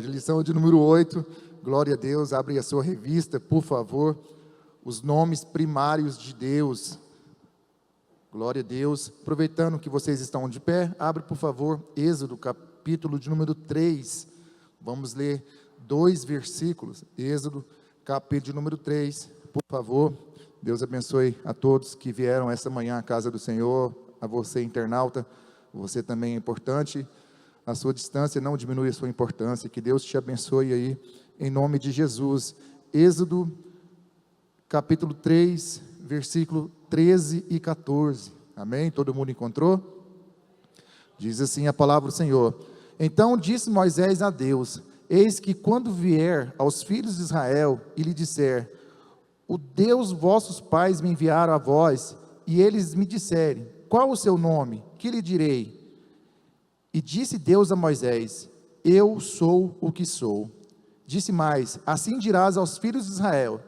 misericórdia. Lição de número 8, glória a Deus. Abre a sua revista, por favor. Os nomes primários de Deus. Glória a Deus. Aproveitando que vocês estão de pé, abre, por favor, Êxodo, capítulo de número 3. Vamos ler 2 versículos. Êxodo, capítulo de número 3, por favor. Deus abençoe a todos que vieram essa manhã à casa do Senhor, a você internauta, você também é importante, a sua distância não diminui a sua importância, que Deus te abençoe aí, em nome de Jesus. Êxodo, capítulo 3, versículo 13 e 14, amém? Todo mundo encontrou? Diz assim a palavra do Senhor: então disse Moisés a Deus: eis que quando vier aos filhos de Israel e lhe disser, o Deus vossos pais me enviaram a vós, e eles me disserem, qual o seu nome? Que lhe direi? E disse Deus a Moisés, eu sou o que sou. Disse mais, assim dirás aos filhos de Israel,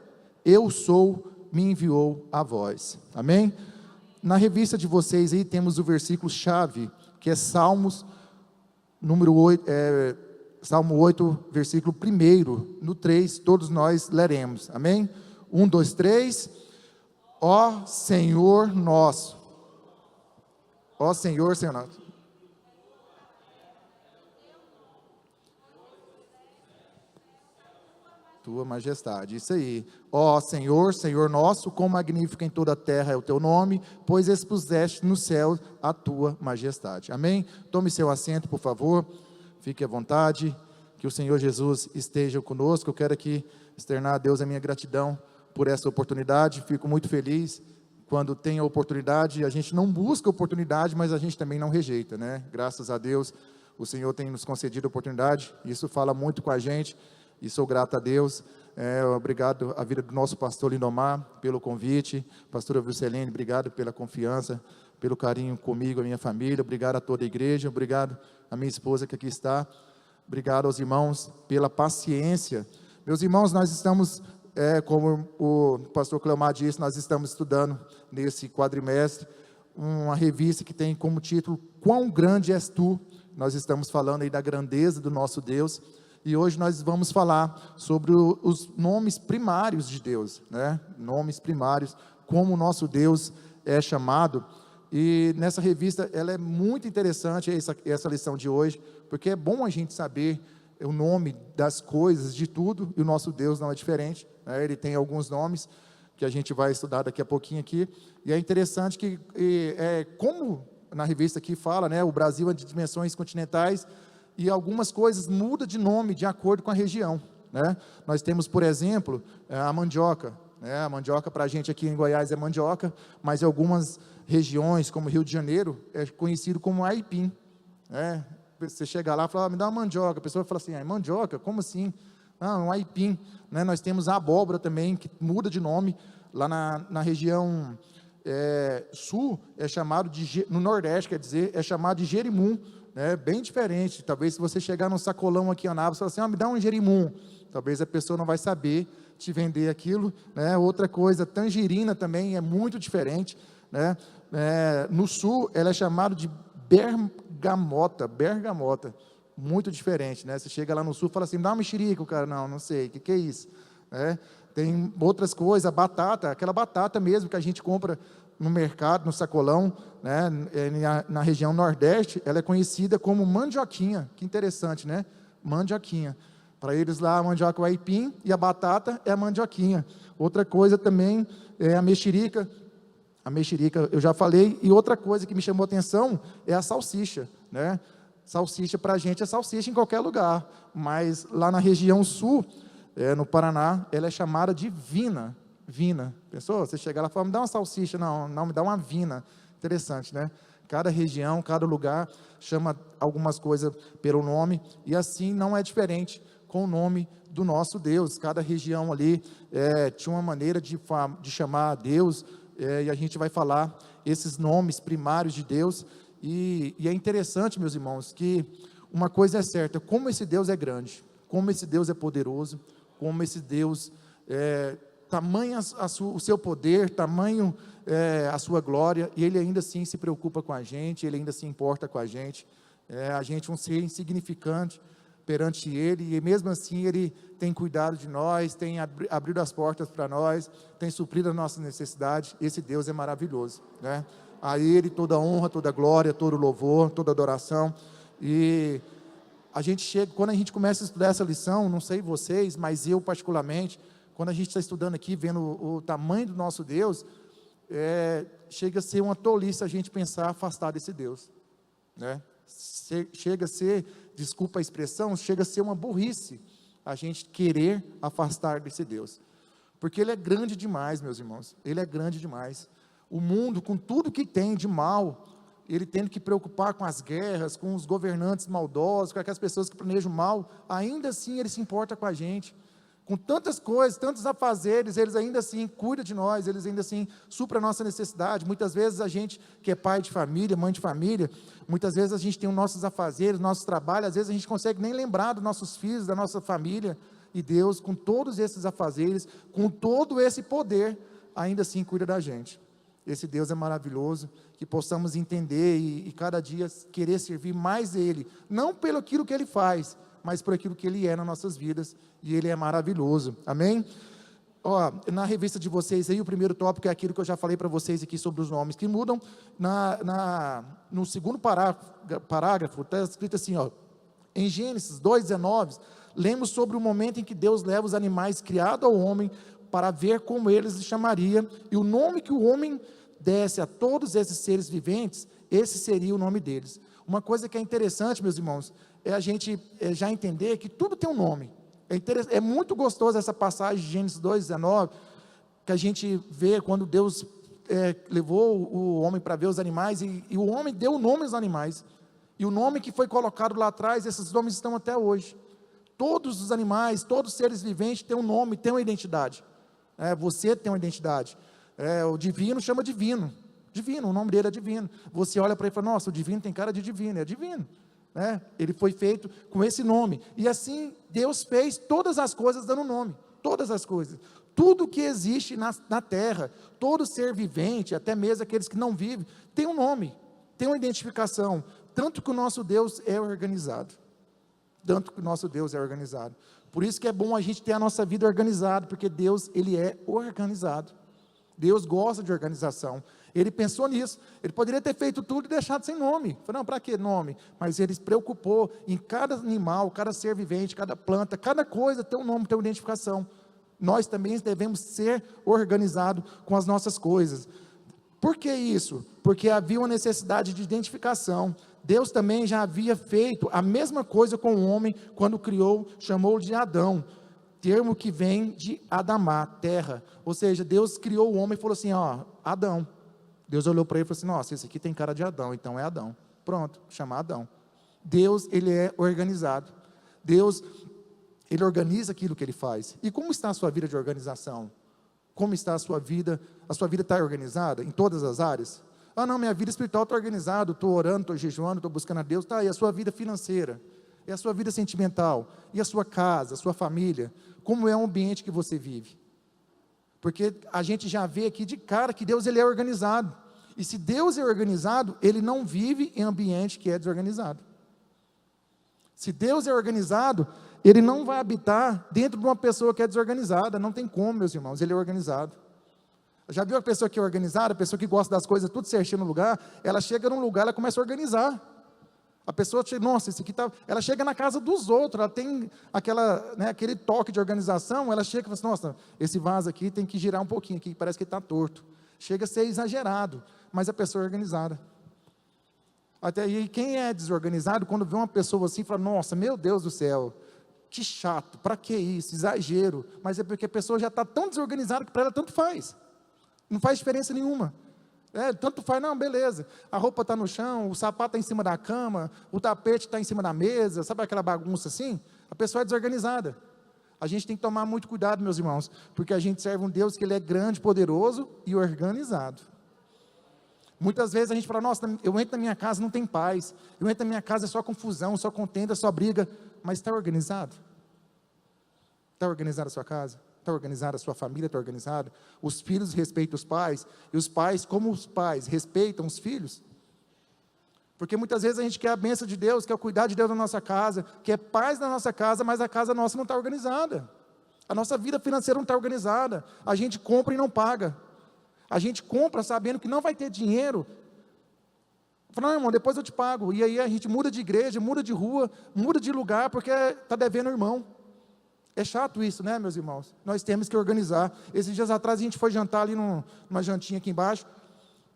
eu sou, me enviou a vós. Amém? Na revista de vocês aí temos o versículo chave, que é Salmos, número 8, Salmo 8, versículo 1, no 3, todos nós leremos. Amém? 1, 2, 3, ó Senhor nosso, ó Senhor, Senhor nosso, tua majestade, isso aí, ó Senhor, Senhor nosso, quão magnífico em toda a terra é o teu nome, pois expuseste no céu a tua majestade. Amém? Tome seu assento, por favor, fique à vontade, que o Senhor Jesus esteja conosco. Eu quero aqui externar a Deus a minha gratidão por essa oportunidade. Fico muito feliz quando tem a oportunidade. A gente não busca oportunidade, mas a gente também não rejeita, né? Graças a Deus, o Senhor tem nos concedido a oportunidade, isso fala muito com a gente, e sou grato a Deus. Obrigado à vida do nosso pastor Lindomar, pelo convite, pastora Vilcelene, obrigado pela confiança, pelo carinho comigo, a minha família, obrigado a toda a igreja, obrigado à minha esposa que aqui está, obrigado aos irmãos pela paciência. Meus irmãos, nós estamos... como o pastor Cleomar disse, nós estamos estudando nesse quadrimestre uma revista que tem como título Quão Grande És Tu. Nós estamos falando aí da grandeza do nosso Deus, e hoje nós vamos falar sobre os nomes primários de Deus, né? Nomes primários, como o nosso Deus é chamado. E nessa revista, ela é muito interessante, essa lição de hoje, porque é bom a gente saber o nome das coisas, de tudo, e o nosso Deus não é diferente, né? Ele tem alguns nomes que a gente vai estudar daqui a pouquinho aqui, e é interessante que, como na revista aqui fala, né, o Brasil é de dimensões continentais, e algumas coisas mudam de nome de acordo com a região, né? Nós temos, por exemplo, a mandioca, né? A mandioca para a gente aqui em Goiás é mandioca, mas em algumas regiões, como Rio de Janeiro, é conhecido como aipim, né? Você chega lá e fala, me dá uma mandioca, a pessoa fala assim, mandioca? Como assim? Um aipim, né? Nós temos a abóbora também, que muda de nome, lá na região sul, é chamado de, no nordeste, quer dizer, é chamado de jerimum, né? Bem diferente. Talvez se você chegar num sacolão aqui em Anápolis, você fala assim, me dá um jerimum, talvez a pessoa não vai saber te vender aquilo, né? Outra coisa, tangerina também é muito diferente, né? No sul, ela é chamada de bergamota, muito diferente, né? Você chega lá no sul e fala assim, dá uma mexerica, o cara, não sei, o que é isso? Tem outras coisas, a batata, aquela batata mesmo que a gente compra no mercado, no sacolão, né? Na região nordeste, ela é conhecida como mandioquinha, que interessante, né? Mandioquinha. Para eles lá, a mandioca é o aipim e a batata é a mandioquinha. Outra coisa também é a mexerica. A mexerica eu já falei, e outra coisa que me chamou a atenção é a salsicha, né? Salsicha para a gente é salsicha em qualquer lugar, mas lá na região sul, no Paraná, ela é chamada de vina. Pensou? Você chega lá e fala, me dá uma salsicha, não, me dá uma vina. Interessante, né? Cada região, cada lugar chama algumas coisas pelo nome, e assim não é diferente com o nome do nosso Deus. Cada região ali tinha uma maneira de chamar a Deus, e a gente vai falar esses nomes primários de Deus, e é interessante, meus irmãos, que uma coisa é certa, como esse Deus é grande, como esse Deus é poderoso, como esse Deus, tamanho o seu poder, tamanho a sua glória, e Ele ainda assim se preocupa com a gente, Ele ainda se importa com a gente um ser insignificante, perante Ele, e mesmo assim Ele tem cuidado de nós, tem abrido as portas para nós, tem suprido as nossas necessidades. Esse Deus é maravilhoso, né? A Ele toda honra, toda glória, todo louvor, toda adoração. E a gente chega, quando a gente começa a estudar essa lição, não sei vocês, mas eu particularmente, quando a gente está estudando aqui, vendo o tamanho do nosso Deus, chega a ser uma tolice a gente pensar afastar desse Deus, né? Chega a ser, desculpa a expressão, chega a ser uma burrice a gente querer afastar desse Deus, porque Ele é grande demais, meus irmãos, Ele é grande demais. O mundo, com tudo que tem de mal, ele tendo que preocupar com as guerras, com os governantes maldosos, com aquelas pessoas que planejam mal, ainda assim Ele se importa com a gente, com tantas coisas, tantos afazeres, eles ainda assim cuidam de nós, eles ainda assim suprem a nossa necessidade. Muitas vezes a gente que é pai de família, mãe de família, muitas vezes a gente tem os nossos afazeres, nossos trabalhos, às vezes a gente consegue nem lembrar dos nossos filhos, da nossa família, e Deus, com todos esses afazeres, com todo esse poder, ainda assim cuida da gente. Esse Deus é maravilhoso, que possamos entender e cada dia querer servir mais Ele, não pelo aquilo que Ele faz, mas por aquilo que Ele é nas nossas vidas, e Ele é maravilhoso, amém? Na revista de vocês aí, o primeiro tópico é aquilo que eu já falei para vocês aqui sobre os nomes que mudam. No segundo parágrafo, está escrito assim, em Gênesis 2:19, lemos sobre o momento em que Deus leva os animais criados ao homem, para ver como eles lhe chamaria, e o nome que o homem desse a todos esses seres viventes, esse seria o nome deles. Uma coisa que é interessante, meus irmãos, é a gente já entender que tudo tem um nome. É muito gostoso essa passagem de Gênesis 2:19, que a gente vê quando Deus levou o homem para ver os animais, e o homem deu o nome aos animais, e o nome que foi colocado lá atrás, esses nomes estão até hoje. Todos os animais, todos os seres viventes têm um nome, têm uma identidade. Você tem uma identidade. O divino chama divino, o nome dele é divino. Você olha para ele e fala, nossa, o divino tem cara de divino, é divino. Ele foi feito com esse nome, e assim Deus fez todas as coisas dando nome, todas as coisas, tudo que existe na terra, todo ser vivente, até mesmo aqueles que não vivem, tem um nome, tem uma identificação, tanto que o nosso Deus é organizado, por isso que é bom a gente ter a nossa vida organizada, porque Deus, Ele é organizado, Deus gosta de organização. Ele pensou nisso, Ele poderia ter feito tudo e deixado sem nome, falei, não, para que nome? Mas Ele se preocupou em cada animal, cada ser vivente, cada planta, cada coisa tem um nome, tem uma identificação. Nós também devemos ser organizados com as nossas coisas. Por que isso? Porque havia uma necessidade de identificação. Deus também já havia feito a mesma coisa com o homem, quando criou, chamou de Adão, termo que vem de Adamá, terra, ou seja, Deus criou o homem e falou assim, Adão. Deus olhou para ele e falou assim, nossa, esse aqui tem cara de Adão, então é Adão. Pronto, chamar Adão. Deus, Ele é organizado. Deus, Ele organiza aquilo que Ele faz. E como está a sua vida de organização? Como está a sua vida? A sua vida está organizada em todas as áreas? Não, minha vida espiritual está organizada, estou orando, estou jejuando, estou buscando a Deus. E a sua vida financeira? E a sua vida sentimental? E a sua casa, a sua família? Como é o ambiente que você vive? Porque a gente já vê aqui de cara que Deus, Ele é organizado. E se Deus é organizado, Ele não vive em ambiente que é desorganizado. Se Deus é organizado, Ele não vai habitar dentro de uma pessoa que é desorganizada. Não tem como, meus irmãos, Ele é organizado. Já viu a pessoa que é organizada, a pessoa que gosta das coisas tudo certinho no lugar? Ela chega num lugar, ela começa a organizar. A pessoa chega, nossa, esse aqui tá... Ela chega na casa dos outros, ela tem aquele toque de organização, ela chega e fala assim, nossa, esse vaso aqui tem que girar um pouquinho, aqui parece que está torto. Chega a ser exagerado, mas a pessoa é organizada. Até aí, quem é desorganizado, quando vê uma pessoa assim, fala, nossa, meu Deus do céu, que chato, para que isso, exagero. Mas é porque a pessoa já está tão desorganizada que para ela tanto faz. Não faz diferença nenhuma. Tanto faz, não, beleza. A roupa está no chão, o sapato está em cima da cama, o tapete está em cima da mesa, sabe aquela bagunça assim? A pessoa é desorganizada. A gente tem que tomar muito cuidado, meus irmãos, porque a gente serve um Deus que Ele é grande, poderoso e organizado. Muitas vezes a gente fala, nossa, eu entro na minha casa, não tem paz, eu entro na minha casa, é só confusão, só contenda, só briga, mas está organizado? Está organizada a sua casa? Está organizada a sua família? Está organizada? Os filhos respeitam os pais, e os pais, como os pais respeitam os filhos? Porque muitas vezes a gente quer a bênção de Deus, quer o cuidado de Deus na nossa casa, quer paz na nossa casa, mas a casa nossa não está organizada. A nossa vida financeira não está organizada. A gente compra e não paga. A gente compra sabendo que não vai ter dinheiro. Fala, não, irmão, depois eu te pago. E aí a gente muda de igreja, muda de rua, muda de lugar, porque está devendo o irmão. É chato isso, né, meus irmãos? Nós temos que organizar. Esses dias atrás a gente foi jantar ali numa jantinha aqui embaixo,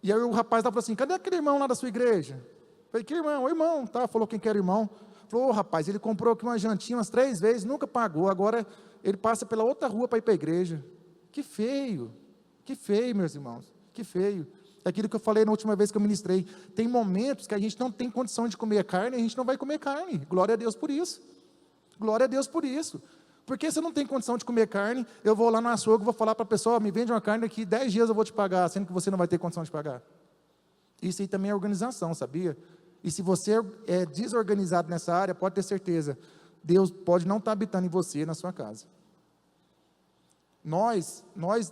e aí o rapaz falou assim, cadê aquele irmão lá da sua igreja? Eu falei, que irmão? O irmão, tá? Falou quem que era irmão. Falou, rapaz, ele comprou aqui uma jantinha umas 3 vezes, nunca pagou, agora ele passa pela outra rua para ir para a igreja. Que feio, meus irmãos, que feio. É aquilo que eu falei na última vez que eu ministrei. Tem momentos que a gente não tem condição de comer carne, a gente não vai comer carne. Glória a Deus por isso. Glória a Deus por isso. Porque se eu não tenho condição de comer carne, eu vou lá no açougue, vou falar para a pessoa, me vende uma carne daqui 10 dias eu vou te pagar, sendo que você não vai ter condição de pagar. Isso aí também é organização, sabia? E se você é desorganizado nessa área, pode ter certeza, Deus pode não estar habitando em você, na sua casa.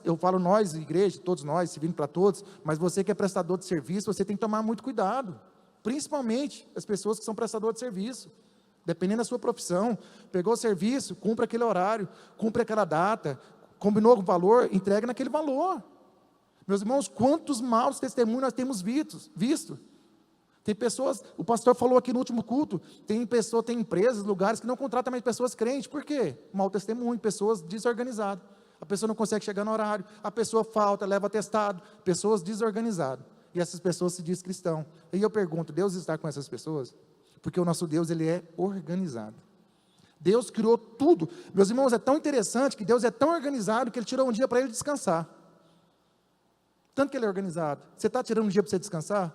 Eu falo nós, igreja, todos nós, servindo para todos, mas você que é prestador de serviço, você tem que tomar muito cuidado, principalmente as pessoas que são prestadores de serviço, dependendo da sua profissão, pegou o serviço, cumpre aquele horário, cumpre aquela data, combinou o valor, entrega naquele valor. Meus irmãos, quantos maus testemunhos nós temos visto? Tem pessoas, o pastor falou aqui no último culto, tem empresas, lugares que não contratam mais pessoas crentes, por quê? Mau testemunho, pessoas desorganizadas. A pessoa não consegue chegar no horário, a pessoa falta, leva atestado, pessoas desorganizadas. E essas pessoas se diz cristão. E eu pergunto, Deus está com essas pessoas? Porque o nosso Deus, ele é organizado. Deus criou tudo. Meus irmãos, é tão interessante que Deus é tão organizado que Ele tirou um dia para Ele descansar. Tanto que Ele é organizado. Você está tirando um dia para você descansar?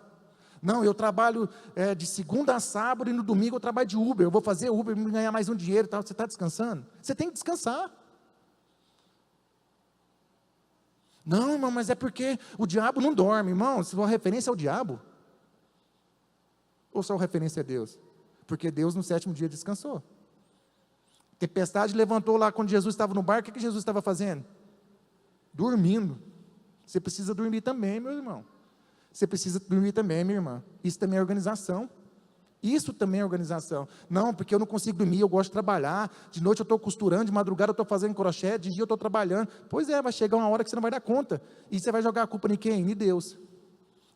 Não, eu trabalho de segunda a sábado e no domingo eu trabalho de Uber. Eu vou fazer Uber e ganhar mais um dinheiro e tal. Você está descansando? Você tem que descansar. Não, irmão, mas é porque o diabo não dorme, irmão. Sua referência é o diabo? Ou sua referência é Deus? Porque Deus no 7º dia descansou. Tempestade levantou lá quando Jesus estava no barco. O que Jesus estava fazendo? Dormindo. Você precisa dormir também, meu irmão. Você precisa dormir também, minha irmã. Isso também é organização. Isso também é organização. Não, porque eu não consigo dormir, eu gosto de trabalhar. De noite eu estou costurando, de madrugada eu estou fazendo crochê, de dia eu estou trabalhando. Pois é, vai chegar uma hora que você não vai dar conta. E você vai jogar a culpa em quem? Em Deus.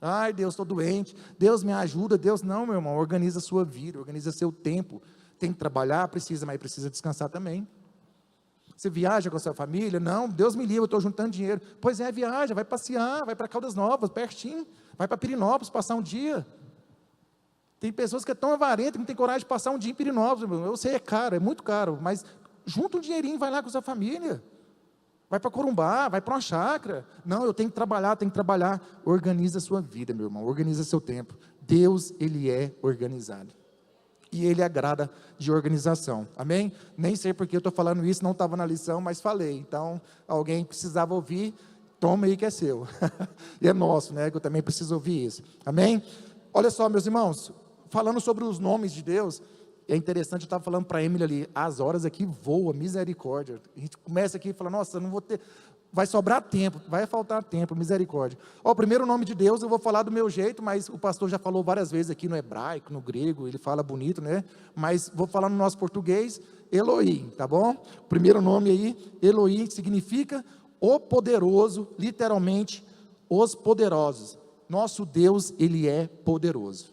Ai, Deus, estou doente. Deus me ajuda. Deus, não, meu irmão. Organiza a sua vida, organiza seu tempo. Tem que trabalhar, precisa, mas precisa descansar também. Você viaja com a sua família? Não, Deus me livre, eu estou juntando dinheiro. Pois é, viaja, vai passear, vai para Caldas Novas, pertinho. Vai para Pirinópolis passar um dia. Tem pessoas que é tão avarenta que não tem coragem de passar um dia em Pirinópolis. Eu sei, é caro, é muito caro, mas junta um dinheirinho, vai lá com a sua família. Vai para Corumbá, vai para uma chácara. Não, eu tenho que trabalhar. Organiza a sua vida, meu irmão, organiza seu tempo. Deus, Ele é organizado. E Ele agrada de organização, amém? Nem sei porque eu estou falando isso, não estava na lição, mas falei. Então, alguém precisava ouvir, toma aí que é seu. E é nosso, né, que eu também preciso ouvir isso, amém? Olha só, meus irmãos, falando sobre os nomes de Deus, é interessante, eu estava falando para a Emily ali, as horas aqui voam, misericórdia. A gente começa aqui e fala, nossa, não vou ter, vai sobrar tempo, vai faltar tempo, misericórdia. Ó, o primeiro nome de Deus, eu vou falar do meu jeito, mas o pastor já falou várias vezes aqui no hebraico, no grego, ele fala bonito, né? Mas vou falar no nosso português, Elohim, tá bom? O primeiro nome aí, Elohim, significa o poderoso, literalmente, os poderosos. Nosso Deus, Ele é poderoso.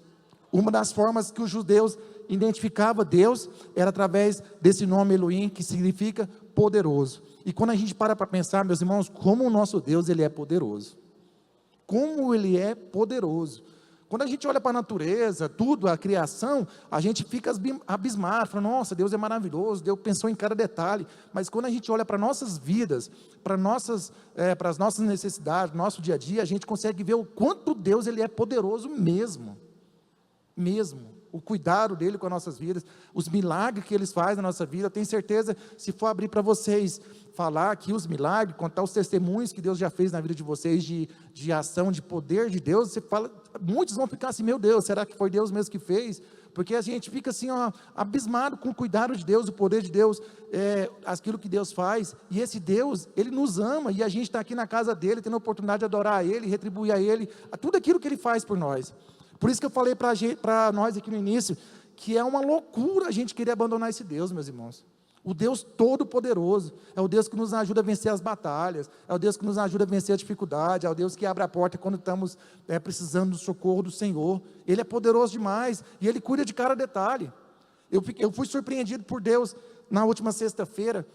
Uma das formas que os judeus identificavam Deus era através desse nome Elohim, que significa poderoso. E quando a gente para pensar, meus irmãos, como o nosso Deus, Ele é poderoso. Como Ele é poderoso. Quando a gente olha para a natureza, tudo, a criação, a gente fica abismado, fala, nossa, Deus é maravilhoso, Deus pensou em cada detalhe. Mas quando a gente olha para nossas vidas, para as nossas necessidades, nosso dia a dia, a gente consegue ver o quanto Deus, Ele é poderoso mesmo. O cuidado dele com as nossas vidas, os milagres que Ele faz na nossa vida. Eu tenho certeza, se for abrir para vocês, falar aqui os milagres, contar os testemunhos que Deus já fez na vida de vocês, de ação, de poder de Deus, você fala, muitos vão ficar assim, meu Deus, será que foi Deus mesmo que fez? Porque a gente fica assim, ó, abismado com o cuidado de Deus, o poder de Deus, aquilo que Deus faz. E esse Deus, Ele nos ama, e a gente está aqui na casa dele, tendo a oportunidade de adorar a Ele, retribuir a Ele, a tudo aquilo que Ele faz por nós. Por isso que eu falei para nós aqui no início, que é uma loucura a gente querer abandonar esse Deus, meus irmãos. O Deus Todo-Poderoso, é o Deus que nos ajuda a vencer as batalhas, é o Deus que nos ajuda a vencer a dificuldade, é o Deus que abre a porta quando estamos precisando do socorro do Senhor. Ele é poderoso demais, e Ele cuida de cada detalhe. Eu fui surpreendido por Deus, na última sexta-feira,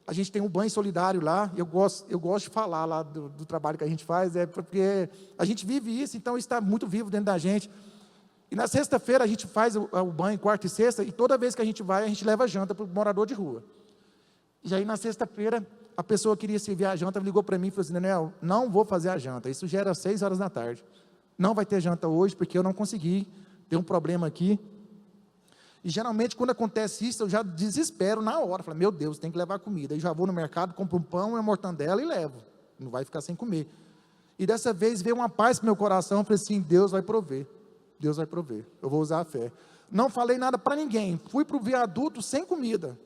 a gente tem um banho solidário lá, eu gosto de falar lá do trabalho que a gente faz, porque a gente vive isso, então isso está muito vivo dentro da gente. E na sexta-feira a gente faz o banho, quarta e sexta, e toda vez que a gente vai, a gente leva janta para o morador de rua. E aí na sexta-feira, a pessoa queria servir a janta, ligou para mim e falou assim: Daniel, não vou fazer a janta, isso já era 6 horas da tarde. Não vai ter janta hoje, porque eu não consegui, tem um problema aqui. E geralmente quando acontece isso, eu já desespero na hora, falo, meu Deus, tem que levar comida. Aí já vou no mercado, compro um pão e uma mortandela e levo, não vai ficar sem comer. E dessa vez veio uma paz para o meu coração, eu falei assim: Deus vai prover. Deus vai prover, eu vou usar a fé. Não falei nada para ninguém, fui para o viaduto sem comida.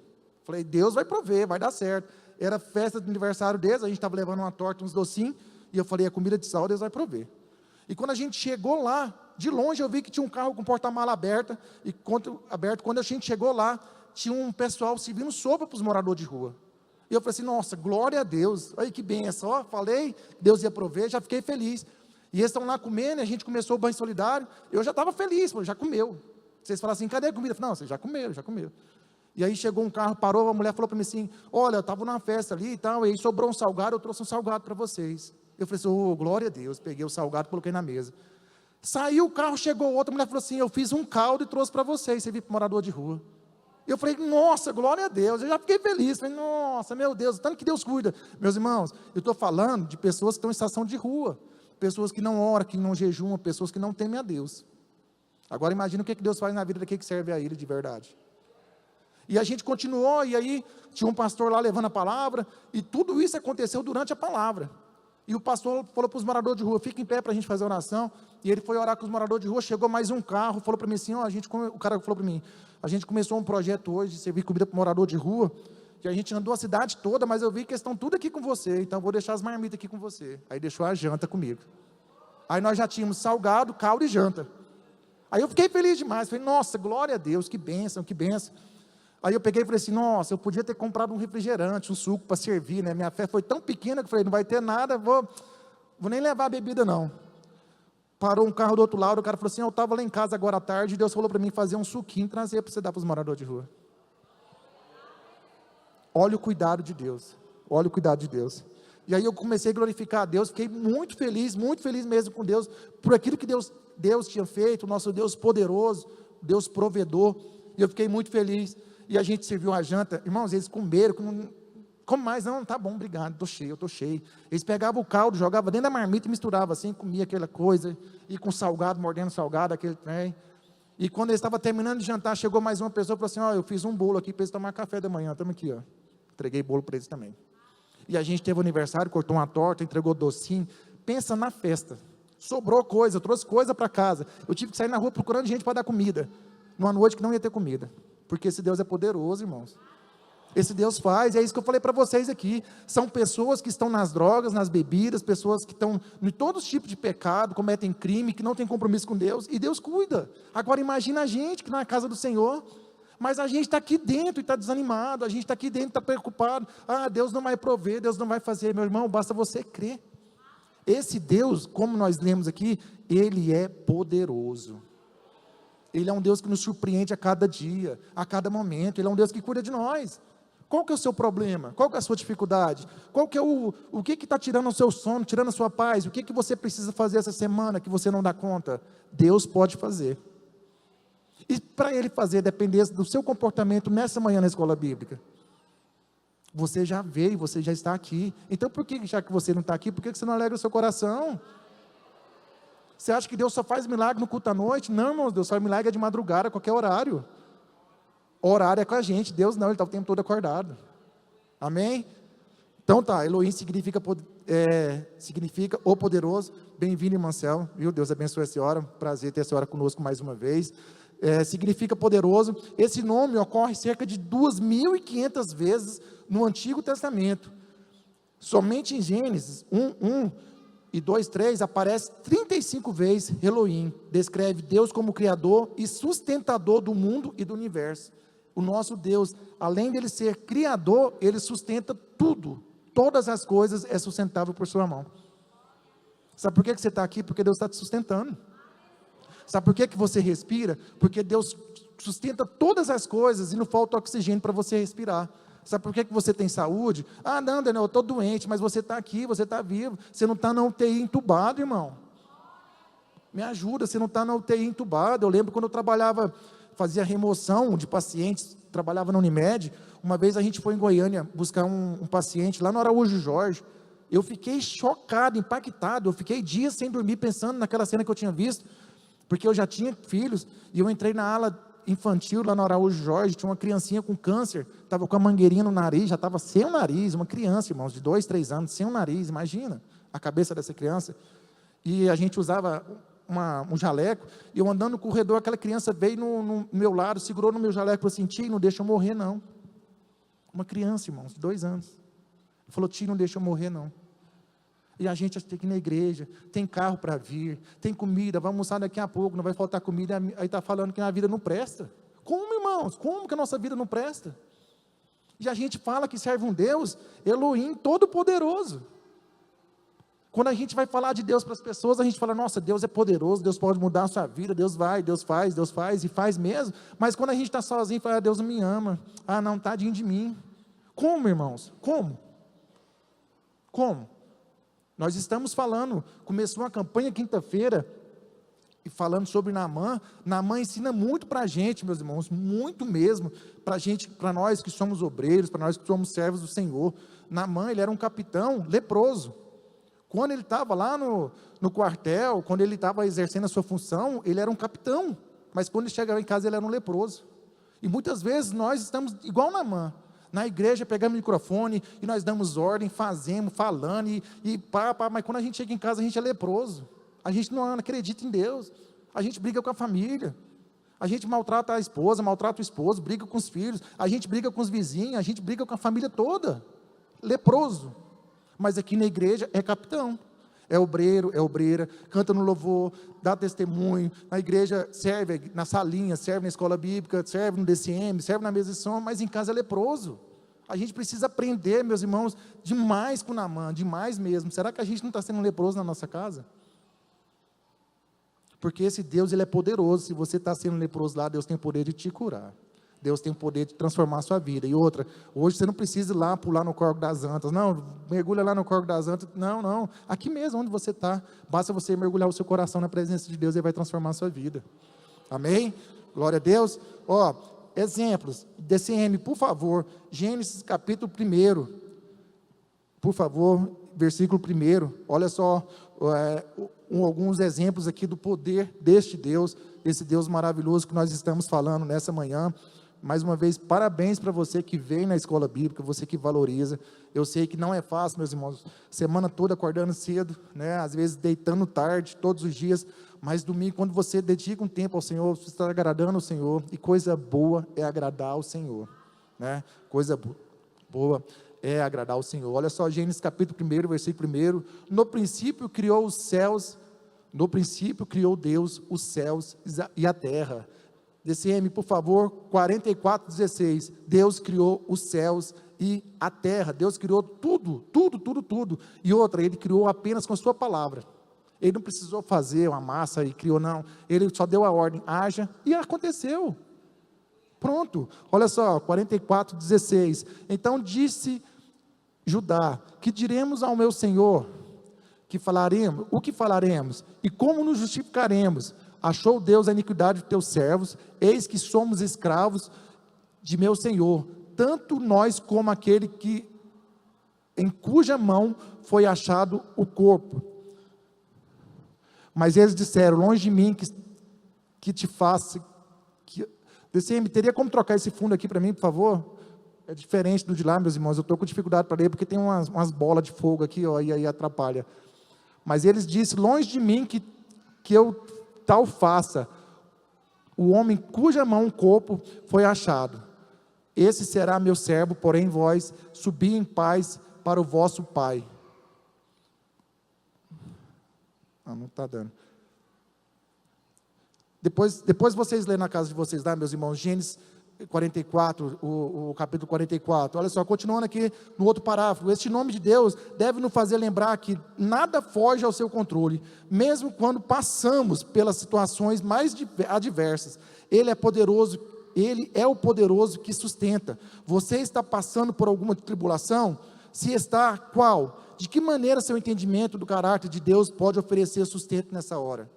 Falei, Deus vai prover, vai dar certo. Era festa de aniversário deles, a gente estava levando uma torta, uns docinhos, e eu falei, a comida de sal, Deus vai prover. E quando a gente chegou lá, de longe eu vi que tinha um carro com porta-mala aberto, quando a gente chegou lá, tinha um pessoal servindo sopa para os moradores de rua. E eu falei assim, nossa, glória a Deus, olha que benção, ó, falei, Deus ia prover, já fiquei feliz. E eles estão lá comendo, a gente começou o banho solidário, eu já estava feliz, falei, já comeu. Vocês falaram assim, cadê a comida? Eu falei, não, vocês já comeram, já comeram. E aí chegou um carro, parou, a mulher falou para mim assim, olha, eu estava numa festa ali e tal, e aí sobrou um salgado, eu trouxe um salgado para vocês. Eu falei assim, oh, glória a Deus, peguei o salgado e coloquei na mesa. Saiu o carro, chegou outra, a mulher falou assim, eu fiz um caldo e trouxe para vocês, servi para o morador de rua. Eu falei, nossa, glória a Deus, eu já fiquei feliz, falei, nossa, meu Deus, tanto que Deus cuida. Meus irmãos, eu estou falando de pessoas que estão em situação de rua, pessoas que não oram, que não jejuam, pessoas que não temem a Deus. Agora imagina o que Deus faz na vida daquele que serve a Ele de verdade. E a gente continuou, e aí tinha um pastor lá levando a palavra, e tudo isso aconteceu durante a palavra. E o pastor falou para os moradores de rua, fica em pé para a gente fazer a oração, e ele foi orar com os moradores de rua, chegou mais um carro, falou para mim assim, ó, o cara falou para mim, a gente começou um projeto hoje, de servir comida para o morador de rua, que a gente andou a cidade toda, mas eu vi que estão tudo aqui com você, então vou deixar as marmitas aqui com você. Aí deixou a janta comigo. Aí nós já tínhamos salgado, caldo e janta. Aí eu fiquei feliz demais, falei, nossa, glória a Deus, que bênção, que bênção. Aí eu peguei e falei assim, nossa, eu podia ter comprado um refrigerante, um suco para servir, né? Minha fé foi tão pequena que eu falei, não vai ter nada, vou nem levar a bebida não. Parou um carro do outro lado, o cara falou assim, eu estava lá em casa agora à tarde, e Deus falou para mim fazer um suquinho, trazer para você dar para os moradores de rua. Olha o cuidado de Deus, olha o cuidado de Deus. E aí eu comecei a glorificar a Deus, fiquei muito feliz mesmo com Deus, por aquilo que Deus tinha feito, o nosso Deus poderoso, Deus provedor, e eu fiquei muito feliz, e a gente serviu a janta, irmãos, eles comeram, como mais? Não, tá bom, obrigado, eu tô cheio. Eles pegavam o caldo, jogavam dentro da marmita e misturavam assim, comia aquela coisa, e com salgado, mordendo salgado, aquele trem. E quando eles estavam terminando de jantar, chegou mais uma pessoa e falou assim, ó, eu fiz um bolo aqui para eles tomar café da manhã, estamos aqui, ó. Entreguei bolo para eles também. E a gente teve o aniversário, cortou uma torta, entregou docinho. Pensa na festa. Sobrou coisa, eu trouxe coisa para casa. Eu tive que sair na rua procurando gente para dar comida. Numa noite que não ia ter comida. Porque esse Deus é poderoso, irmãos. Esse Deus faz, é isso que eu falei para vocês aqui. São pessoas que estão nas drogas, nas bebidas, pessoas que estão em todos os tipos de pecado, cometem crime, que não têm compromisso com Deus, e Deus cuida. Agora imagina a gente que não é a casa do Senhor, mas a gente está aqui dentro e está desanimado, a gente está aqui dentro e está preocupado, Deus não vai prover, Deus não vai fazer, meu irmão, basta você crer. Esse Deus, como nós lemos aqui, Ele é poderoso. Ele é um Deus que nos surpreende a cada dia, a cada momento, Ele é um Deus que cuida de nós. Qual que é o seu problema? Qual que é a sua dificuldade? Qual que é o que está tirando o seu sono, tirando a sua paz? O que você precisa fazer essa semana que você não dá conta? Deus pode fazer. E para Ele fazer, depender do seu comportamento nessa manhã na escola bíblica. Você já veio, você já está aqui. Então por que, já que você não está aqui, por que você não alegra o seu coração? Você acha que Deus só faz milagre no culto à noite? Não, irmãos, Deus faz milagre de madrugada, a qualquer horário. O horário é com a gente, Deus não, Ele está o tempo todo acordado. Amém? Então tá, Elohim significa o poderoso. Bem-vindo, irmã Cel, viu? Deus abençoe essa hora, prazer ter essa hora conosco mais uma vez. Significa poderoso. Esse nome ocorre cerca de 2.500 vezes no Antigo Testamento. Somente em Gênesis 1:1, e 2:3 aparece 35 vezes Elohim, descreve Deus como criador e sustentador do mundo e do universo. O nosso Deus, além dele ser criador, ele sustenta tudo, todas as coisas é sustentável por sua mão. Sabe por que você está aqui? Porque Deus está te sustentando. Sabe por que você respira? Porque Deus sustenta todas as coisas e não falta oxigênio para você respirar. Sabe por que você tem saúde? Ah, não, Daniel, eu estou doente, mas você está aqui, você está vivo. Você não está na UTI entubado, irmão. Me ajuda, você não está na UTI entubado. Eu lembro quando eu trabalhava, fazia remoção de pacientes, trabalhava na Unimed. Uma vez a gente foi em Goiânia buscar um paciente lá no Araújo Jorge. Eu fiquei chocado, impactado. Eu fiquei dias sem dormir pensando naquela cena que eu tinha visto, porque eu já tinha filhos e eu entrei na ala infantil lá no Araújo Jorge. Tinha uma criancinha com câncer, estava com a mangueirinha no nariz, já estava sem o nariz, uma criança, irmãos, de 2, 3 anos, sem o nariz. Imagina a cabeça dessa criança. E a gente usava um jaleco, e eu andando no corredor, aquela criança veio no meu lado, segurou no meu jaleco e falou assim: tio, não deixa eu morrer não. Uma criança, irmãos, de 2 anos. Ele falou: tio, não deixa eu morrer não. E a gente tem que ir na igreja, tem carro para vir, tem comida, vai almoçar daqui a pouco, não vai faltar comida, aí está falando que a vida não presta. Como, irmãos? Como que a nossa vida não presta? E a gente fala que serve um Deus, Elohim Todo-Poderoso. Quando a gente vai falar de Deus para as pessoas, a gente fala: nossa, Deus é poderoso, Deus pode mudar a sua vida, Deus vai, Deus faz, e faz mesmo. Mas quando a gente está sozinho, fala: Deus não me ama, ah não, tadinho de mim. Como, irmãos? Como? Nós estamos falando, começou uma campanha quinta-feira, e falando sobre Naamã. Naamã ensina muito para a gente, meus irmãos, muito mesmo, para a gente, para nós que somos obreiros, para nós que somos servos do Senhor. Naamã, ele era um capitão leproso. Quando ele estava lá no quartel, quando ele estava exercendo a sua função, ele era um capitão, mas quando ele chegava em casa, ele era um leproso. E muitas vezes nós estamos igual Naamã. Na igreja pegamos o microfone e nós damos ordem, fazemos, falando, mas quando a gente chega em casa a gente é leproso, a gente não acredita em Deus, a gente briga com a família, a gente maltrata a esposa, maltrata o esposo, briga com os filhos, a gente briga com os vizinhos, a gente briga com a família toda, leproso. Mas aqui na igreja é capitão, é obreiro, é obreira, canta no louvor, dá testemunho, na igreja serve na salinha, serve na escola bíblica, serve no DCM, serve na mesa de som, mas em casa é leproso. A gente precisa aprender, meus irmãos, demais com Naamã, demais mesmo. Será que a gente não está sendo leproso na nossa casa? Porque esse Deus, ele é poderoso. Se você está sendo leproso lá, Deus tem o poder de te curar. Deus tem o poder de transformar a sua vida. E outra, hoje você não precisa ir lá pular no corpo das antas. Não, mergulha lá no corpo das antas. Não. Aqui mesmo, onde você está, basta você mergulhar o seu coração na presença de Deus e vai transformar a sua vida. Amém? Glória a Deus. Exemplos. DCM, por favor. Gênesis capítulo 1. Por favor, versículo 1. Olha só, alguns exemplos aqui do poder deste Deus, esse Deus maravilhoso que nós estamos falando nessa manhã. Mais uma vez, parabéns para você que vem na escola bíblica, você que valoriza. Eu sei que não é fácil, meus irmãos, semana toda acordando cedo, né? Às vezes deitando tarde, todos os dias, mas domingo, quando você dedica um tempo ao Senhor, você está agradando ao Senhor, e coisa boa é agradar ao Senhor, né? Coisa boa é agradar ao Senhor. Olha só, Gênesis capítulo 1, versículo 1, no princípio criou os céus, no princípio criou Deus os céus e a terra. DCM, por favor, 44:16. Deus criou os céus e a terra. Deus criou tudo. E outra, Ele criou apenas com a sua palavra. Ele não precisou fazer uma massa e criou, não. Ele só deu a ordem, haja, e aconteceu. Pronto. Olha só, 44:16. Então disse Judá: que diremos ao meu Senhor? O que falaremos? E como nos justificaremos? Achou Deus a iniquidade de teus servos, eis que somos escravos de meu Senhor, tanto nós como aquele em cuja mão foi achado o corpo. Mas eles disseram: longe de mim que te faça. DCM, teria como trocar esse fundo aqui para mim, por favor? É diferente do de lá, meus irmãos, eu estou com dificuldade para ler, porque tem umas bolas de fogo aqui, e aí atrapalha. Mas eles disseram: longe de mim que eu tal faça, o homem cuja mão o corpo foi achado. Esse será meu servo, porém vós subi em paz para o vosso pai. Não está dando. Depois vocês lêem na casa de vocês, tá, meus irmãos? Gênesis 44, o capítulo 44. Olha só, continuando aqui no outro parágrafo. Este nome de Deus deve nos fazer lembrar que nada foge ao seu controle, mesmo quando passamos pelas situações mais adversas. Ele é poderoso, Ele é o poderoso que sustenta. Você está passando por alguma tribulação? Se está, qual? De que maneira seu entendimento do caráter de Deus pode oferecer sustento nessa hora?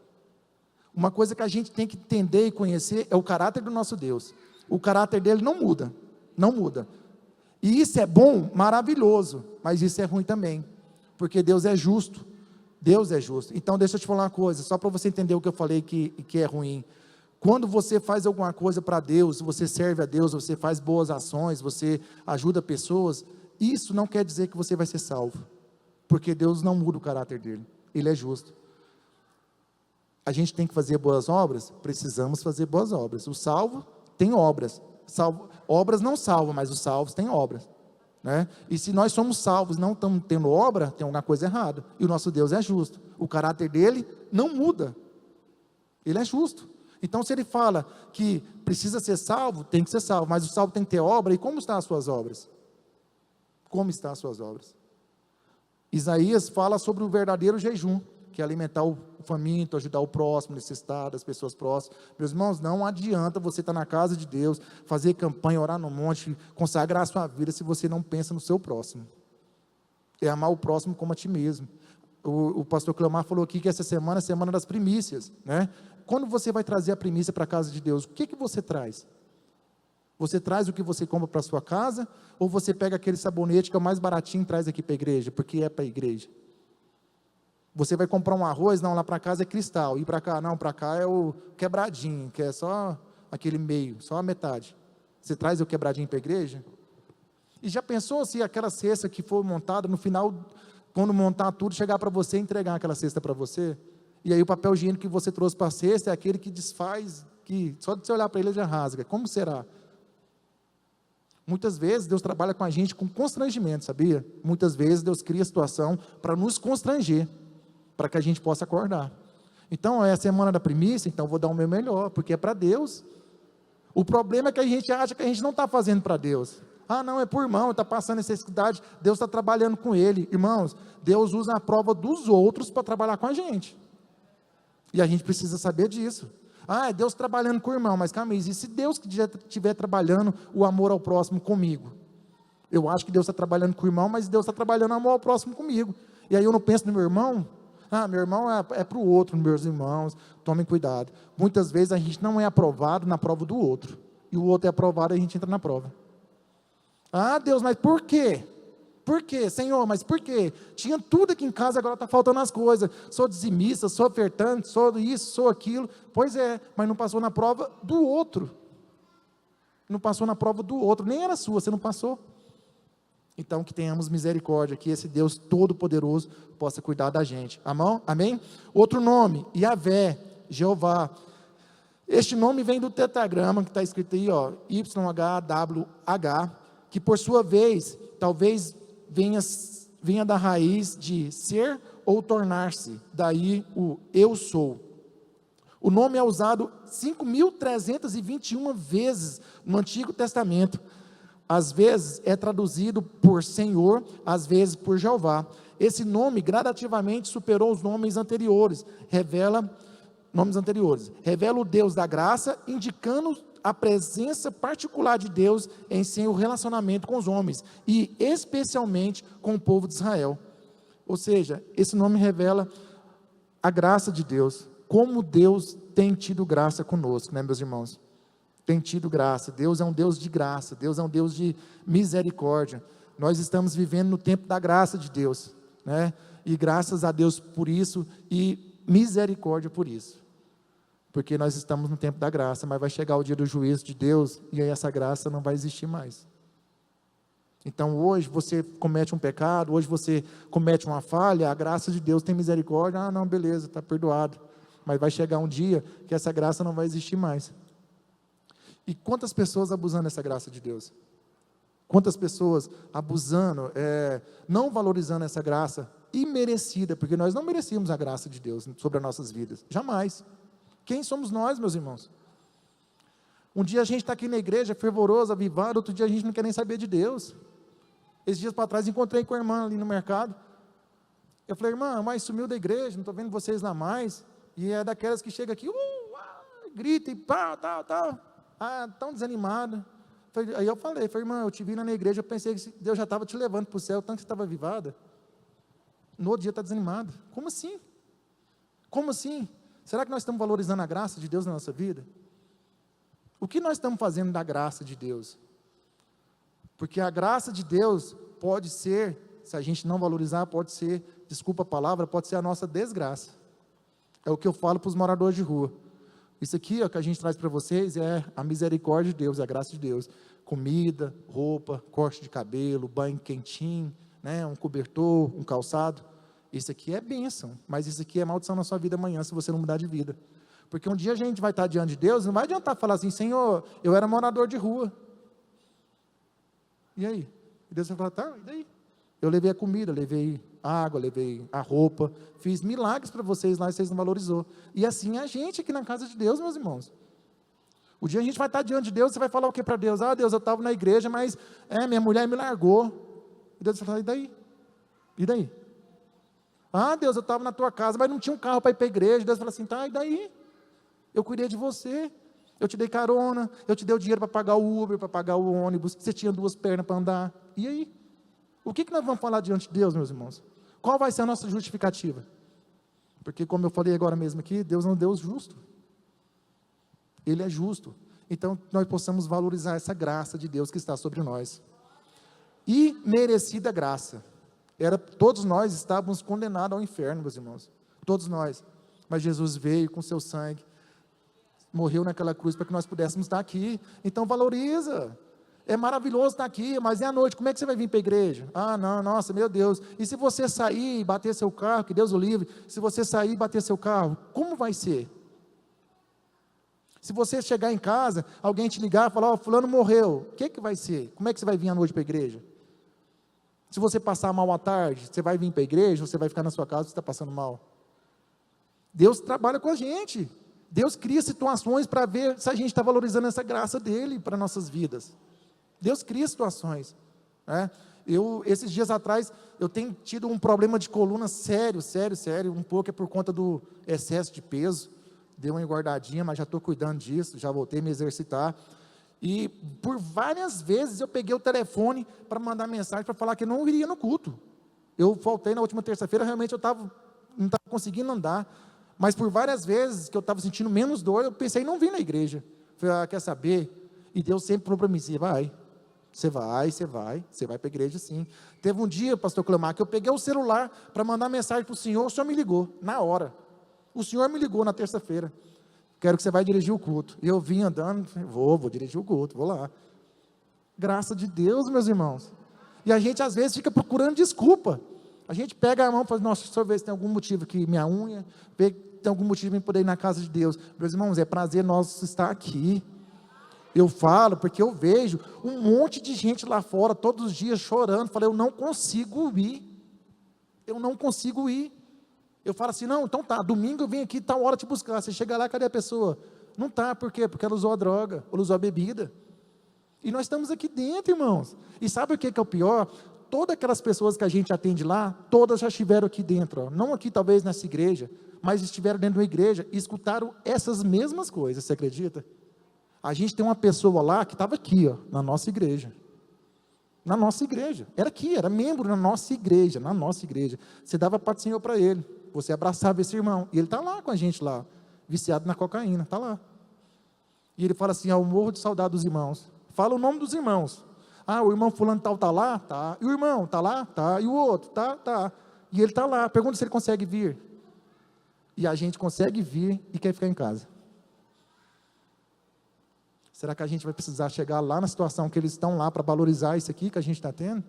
Uma coisa que a gente tem que entender e conhecer é o caráter do nosso Deus. O caráter dele não muda, não muda. E isso é bom, maravilhoso, mas isso é ruim também, porque Deus é justo. Deus é justo. Então deixa eu te falar uma coisa, só para você entender o que eu falei que é ruim. Quando você faz alguma coisa para Deus, você serve a Deus, você faz boas ações, você ajuda pessoas, isso não quer dizer que você vai ser salvo, porque Deus não muda o caráter dele, Ele é justo. A gente tem que fazer boas obras? Precisamos fazer boas obras. O salvo tem obras. Obras não salvam, mas os salvos têm obras, né? E se nós somos salvos, não estamos tendo obra, tem alguma coisa errada. E o nosso Deus é justo. O caráter dele não muda. Ele é justo. Então, se ele fala que precisa ser salvo, tem que ser salvo. Mas o salvo tem que ter obra. E como estão as suas obras? Como estão as suas obras? Isaías fala sobre o verdadeiro jejum, que é alimentar o faminto, ajudar o próximo, necessitado, as pessoas próximas. Meus irmãos, não adianta você estar na casa de Deus, fazer campanha, orar no monte, consagrar a sua vida, se você não pensa no seu próximo. É amar o próximo como a ti mesmo. O pastor Cleomar falou aqui que essa semana é a semana das primícias, né? Quando você vai trazer a primícia para a casa de Deus, o que você traz? Você traz o que você compra para a sua casa, ou você pega aquele sabonete que é o mais baratinho e traz aqui para a igreja, porque é para a igreja? Você vai comprar um arroz, não, lá para casa é cristal, e para cá, não, para cá é o quebradinho, que é só aquele meio, só a metade. Você traz o quebradinho para a igreja? E já pensou se aquela cesta que for montada, no final, quando montar tudo, chegar para você e entregar aquela cesta para você? E aí o papel higiênico que você trouxe para a cesta é aquele que desfaz, que só de você olhar para ele já rasga. Como será? Muitas vezes Deus trabalha com a gente com constrangimento, sabia? Muitas vezes Deus cria a situação para nos constranger, para que a gente possa acordar. Então, é a semana da primícia, então vou dar o meu melhor, porque é para Deus. O problema é que a gente acha que a gente não está fazendo para Deus. Ah, não, é por irmão, está passando necessidade, Deus está trabalhando com ele. Irmãos, Deus usa a prova dos outros para trabalhar com a gente. E a gente precisa saber disso. Ah, é Deus trabalhando com o irmão, mas calma aí, e se Deus estiver trabalhando o amor ao próximo comigo? Eu acho que Deus está trabalhando com o irmão, mas Deus está trabalhando o amor ao próximo comigo. E aí eu não penso no meu irmão? Ah, meu irmão é para o outro, meus irmãos, tomem cuidado. Muitas vezes a gente não é aprovado na prova do outro, e o outro é aprovado e a gente entra na prova. Ah, Deus, mas por quê? Por quê, Senhor, mas por quê? Tinha tudo aqui em casa, agora está faltando as coisas. Sou dizimista, sou ofertante, sou isso, sou aquilo. Pois é, mas não passou na prova do outro. Não passou na prova do outro, nem era sua, você não passou. Então, que tenhamos misericórdia, que esse Deus Todo-Poderoso possa cuidar da gente. Amém? Outro nome, Yahvé, Jeová. Este nome vem do tetragrama, que está escrito aí, ó, YHWH, que por sua vez, talvez venha da raiz de ser ou tornar-se, daí o eu sou. O nome é usado 5.321 vezes no Antigo Testamento. Às vezes é traduzido por Senhor, às vezes por Jeová. Esse nome gradativamente superou os nomes anteriores, revela o Deus da graça, indicando a presença particular de Deus em seu relacionamento com os homens, e especialmente com o povo de Israel. Ou seja, esse nome revela a graça de Deus, como Deus tem tido graça conosco, né, meus irmãos? Tem tido graça. Deus é um Deus de graça, Deus é um Deus de misericórdia. Nós estamos vivendo no tempo da graça de Deus, né? E graças a Deus por isso, e misericórdia por isso, porque nós estamos no tempo da graça, mas vai chegar o dia do juízo de Deus, e aí essa graça não vai existir mais. Então hoje você comete um pecado, hoje você comete uma falha, a graça de Deus tem misericórdia, ah não, beleza, está perdoado, mas vai chegar um dia que essa graça não vai existir mais. E quantas pessoas abusando dessa graça de Deus? Quantas pessoas abusando, não valorizando essa graça, imerecida, porque nós não merecíamos a graça de Deus sobre as nossas vidas, jamais. Quem somos nós, meus irmãos? Um dia a gente está aqui na igreja, fervoroso, avivado, outro dia a gente não quer nem saber de Deus. Esses dias para trás encontrei com a irmã ali no mercado, eu falei, irmã, mas sumiu da igreja, não estou vendo vocês lá mais, e é daquelas que chega aqui, grita e pá, tal, tão desanimada. Aí eu falei, irmã, eu te vi na igreja, eu pensei que Deus já estava te levando para o céu, tanto que você estava avivada, no outro dia está desanimada. Como assim? Como assim? Será que nós estamos valorizando a graça de Deus na nossa vida? O que nós estamos fazendo da graça de Deus? Porque a graça de Deus pode ser, se a gente não valorizar, pode ser, desculpa a palavra, pode ser a nossa desgraça. É o que eu falo para os moradores de rua. Isso aqui, ó, que a gente traz para vocês é a misericórdia de Deus, é a graça de Deus. Comida, roupa, corte de cabelo, banho quentinho, né, um cobertor, um calçado. Isso aqui é bênção, mas isso aqui é maldição na sua vida amanhã, se você não mudar de vida. Porque um dia a gente vai estar diante de Deus, não vai adiantar falar assim, Senhor, eu era morador de rua. E aí? E Deus vai falar, tá, e daí? Eu levei a comida, levei a água, levei a roupa, fiz milagres para vocês lá e vocês não valorizou. E assim é a gente aqui na casa de Deus, meus irmãos. O dia a gente vai estar diante de Deus, você vai falar o que para Deus? Deus, eu estava na igreja, mas minha mulher me largou. E Deus vai falar, e daí? E daí? Deus, eu estava na tua casa, mas não tinha um carro para ir para a igreja. Deus fala assim, tá, e daí? Eu cuidei de você, eu te dei carona, eu te dei o dinheiro para pagar o Uber, para pagar o ônibus, você tinha 2 pernas para andar. E aí? O que nós vamos falar diante de Deus, meus irmãos? Qual vai ser a nossa justificativa? Porque, como eu falei agora mesmo aqui, Deus é um Deus justo. Ele é justo. Então, nós possamos valorizar essa graça de Deus que está sobre nós. E merecida graça. Todos nós estávamos condenados ao inferno, meus irmãos. Todos nós. Mas Jesus veio com seu sangue, morreu naquela cruz para que nós pudéssemos estar aqui. Então, valoriza. É maravilhoso estar aqui, mas é à noite, como é que você vai vir para a igreja? Não, nossa, meu Deus, e se você sair e bater seu carro, que Deus o livre, se você sair e bater seu carro, como vai ser? Se você chegar em casa, alguém te ligar e falar, fulano morreu, o que vai ser? Como é que você vai vir à noite para a igreja? Se você passar mal à tarde, você vai vir para a igreja, ou você vai ficar na sua casa, você está passando mal? Deus trabalha com a gente, Deus cria situações para ver se a gente está valorizando essa graça dele para nossas vidas. Deus cria situações, né? Esses dias atrás, eu tenho tido um problema de coluna sério, um pouco é por conta do excesso de peso, deu uma engordadinha, mas já estou cuidando disso, já voltei a me exercitar, e por várias vezes eu peguei o telefone para mandar mensagem, para falar que eu não iria no culto. Eu faltei na última terça-feira, realmente eu não estava conseguindo andar, mas por várias vezes que eu estava sentindo menos dor, eu pensei em não vir na igreja. Falei, quer saber? E Deus sempre falou para mim, você vai para a igreja sim. Teve um dia, pastor Clemar, que eu peguei o celular para mandar mensagem para o senhor me ligou, na hora. O senhor me ligou na terça-feira, quero que você vai dirigir o culto. E eu vim andando, vou dirigir o culto, vou lá. Graça de Deus, meus irmãos. E a gente às vezes fica procurando desculpa. A gente pega a mão e fala, nossa, deixa eu ver se tem algum motivo que minha unha, tem algum motivo em poder ir na casa de Deus. Meus irmãos, é prazer nosso estar aqui. Eu falo porque eu vejo um monte de gente lá fora, todos os dias chorando, falei, eu não consigo ir, eu falo assim, não, então tá, domingo eu venho aqui, tal hora te buscar, você chega lá, cadê a pessoa? Não tá, por quê? Porque ela usou a droga, ou usou a bebida, e nós estamos aqui dentro, irmãos, e sabe o que é o pior? Todas aquelas pessoas que a gente atende lá, todas já estiveram aqui dentro, ó. Não aqui talvez nessa igreja, mas estiveram dentro de uma igreja, e escutaram essas mesmas coisas, você acredita? A gente tem uma pessoa lá que estava aqui, ó, na nossa igreja, era aqui, era membro na nossa igreja, você dava parte do Senhor para ele, você abraçava esse irmão, e ele está lá com a gente lá, viciado na cocaína, está lá, e ele fala assim, eu morro de saudade dos irmãos, fala o nome dos irmãos, o irmão fulano tal está lá, tá, e o irmão está lá, tá, e o outro, tá, e ele está lá, pergunta se ele consegue vir, e a gente consegue vir e quer ficar em casa. Será que a gente vai precisar chegar lá na situação que eles estão lá para valorizar isso aqui que a gente está tendo?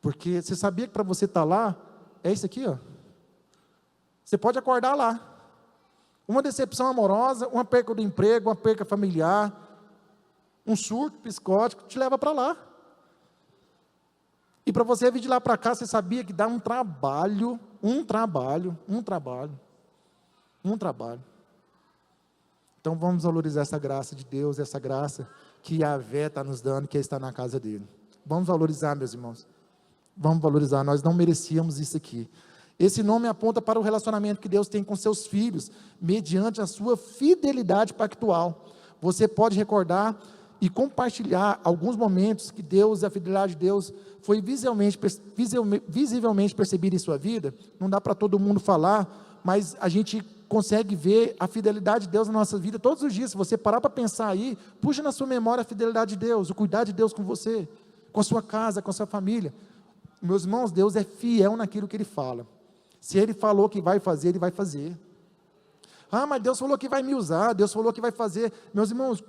Porque você sabia que para você estar lá, é isso aqui, ó. Você pode acordar lá. Uma decepção amorosa, uma perca do emprego, uma perca familiar, um surto psicótico, te leva para lá. E para você vir de lá para cá, você sabia que dá um trabalho. Então vamos valorizar essa graça de Deus, essa graça que Yahvé está nos dando, que é estar na casa dele. Vamos valorizar, meus irmãos. Vamos valorizar, nós não merecíamos isso aqui. Esse nome aponta para o relacionamento que Deus tem com seus filhos, mediante a sua fidelidade pactual. Você pode recordar e compartilhar alguns momentos que Deus, a fidelidade de Deus, foi visivelmente percebida em sua vida. Não dá para todo mundo falar, mas a gente consegue ver a fidelidade de Deus na nossa vida todos os dias. Se você parar para pensar aí, puxa na sua memória a fidelidade de Deus, o cuidado de Deus com você, com a sua casa, com a sua família. Meus irmãos, Deus é fiel naquilo que Ele fala. Se Ele falou que vai fazer, Ele vai fazer. Ah, mas Deus falou que vai me usar, Deus falou que vai fazer. Meus irmãos,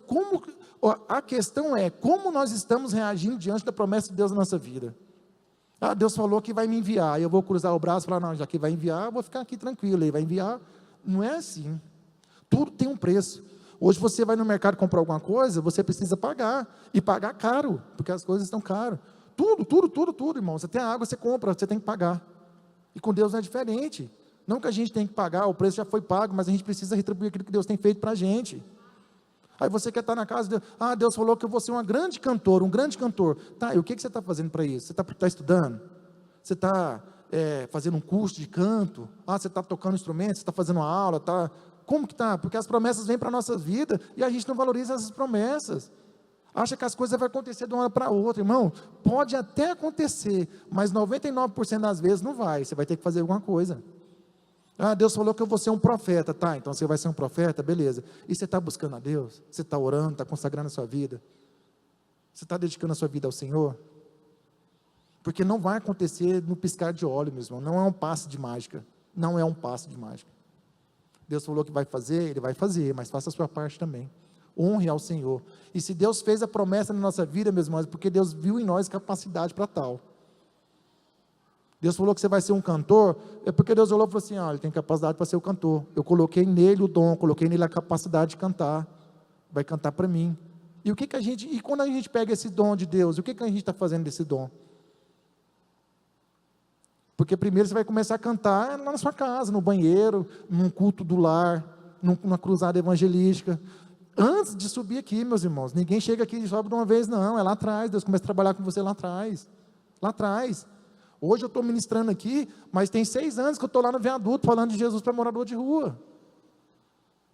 a questão é, como nós estamos reagindo diante da promessa de Deus na nossa vida? Ah, Deus falou que vai me enviar, eu vou cruzar o braço e falar, não, já que vai enviar, eu vou ficar aqui tranquilo, Ele vai enviar. Não é assim. Tudo tem um preço. Hoje você vai no mercado comprar alguma coisa, você precisa pagar, e pagar caro, porque as coisas estão caras. Tudo, irmão. Você tem a água, você compra, você tem que pagar. E com Deus não é diferente. Não que a gente tem que pagar, o preço já foi pago, mas a gente precisa retribuir aquilo que Deus tem feito para a gente. Aí você quer estar na casa de Deus, Deus falou que eu vou ser um grande cantor. Tá, e o que você está fazendo para isso? Você está estudando? Você está fazendo um curso de canto? Você está tocando instrumento? Você está fazendo uma aula? Como que está? Porque as promessas vêm para a nossa vida e a gente não valoriza essas promessas. Acha que as coisas vão acontecer de uma hora para outra, irmão. Pode até acontecer, mas 99% das vezes não vai. Você vai ter que fazer alguma coisa. Deus falou que eu vou ser um profeta, tá? Então você vai ser um profeta, beleza. E você está buscando a Deus? Você está orando, está consagrando a sua vida? Você está dedicando a sua vida ao Senhor? Porque não vai acontecer no piscar de olhos, meu irmão. Não é um passe de mágica. Não é um passe de mágica. Deus falou que vai fazer, Ele vai fazer, mas faça a sua parte também. Honre ao Senhor. E se Deus fez a promessa na nossa vida, meus irmãos, é porque Deus viu em nós capacidade para tal. Deus falou que você vai ser um cantor, é porque Deus olhou e falou assim, ele tem capacidade para ser o cantor. Eu coloquei nele o dom, coloquei nele a capacidade de cantar. Vai cantar para mim. E quando a gente pega esse dom de Deus, o que a gente está fazendo desse dom? Porque primeiro você vai começar a cantar lá na sua casa, no banheiro, num culto do lar, numa cruzada evangelística. Antes de subir aqui, meus irmãos, ninguém chega aqui e sobe de uma vez, não, é lá atrás. Deus começa a trabalhar com você lá atrás. Hoje eu estou ministrando aqui, mas tem 6 anos que eu estou lá no viaduto falando de Jesus para morador de rua.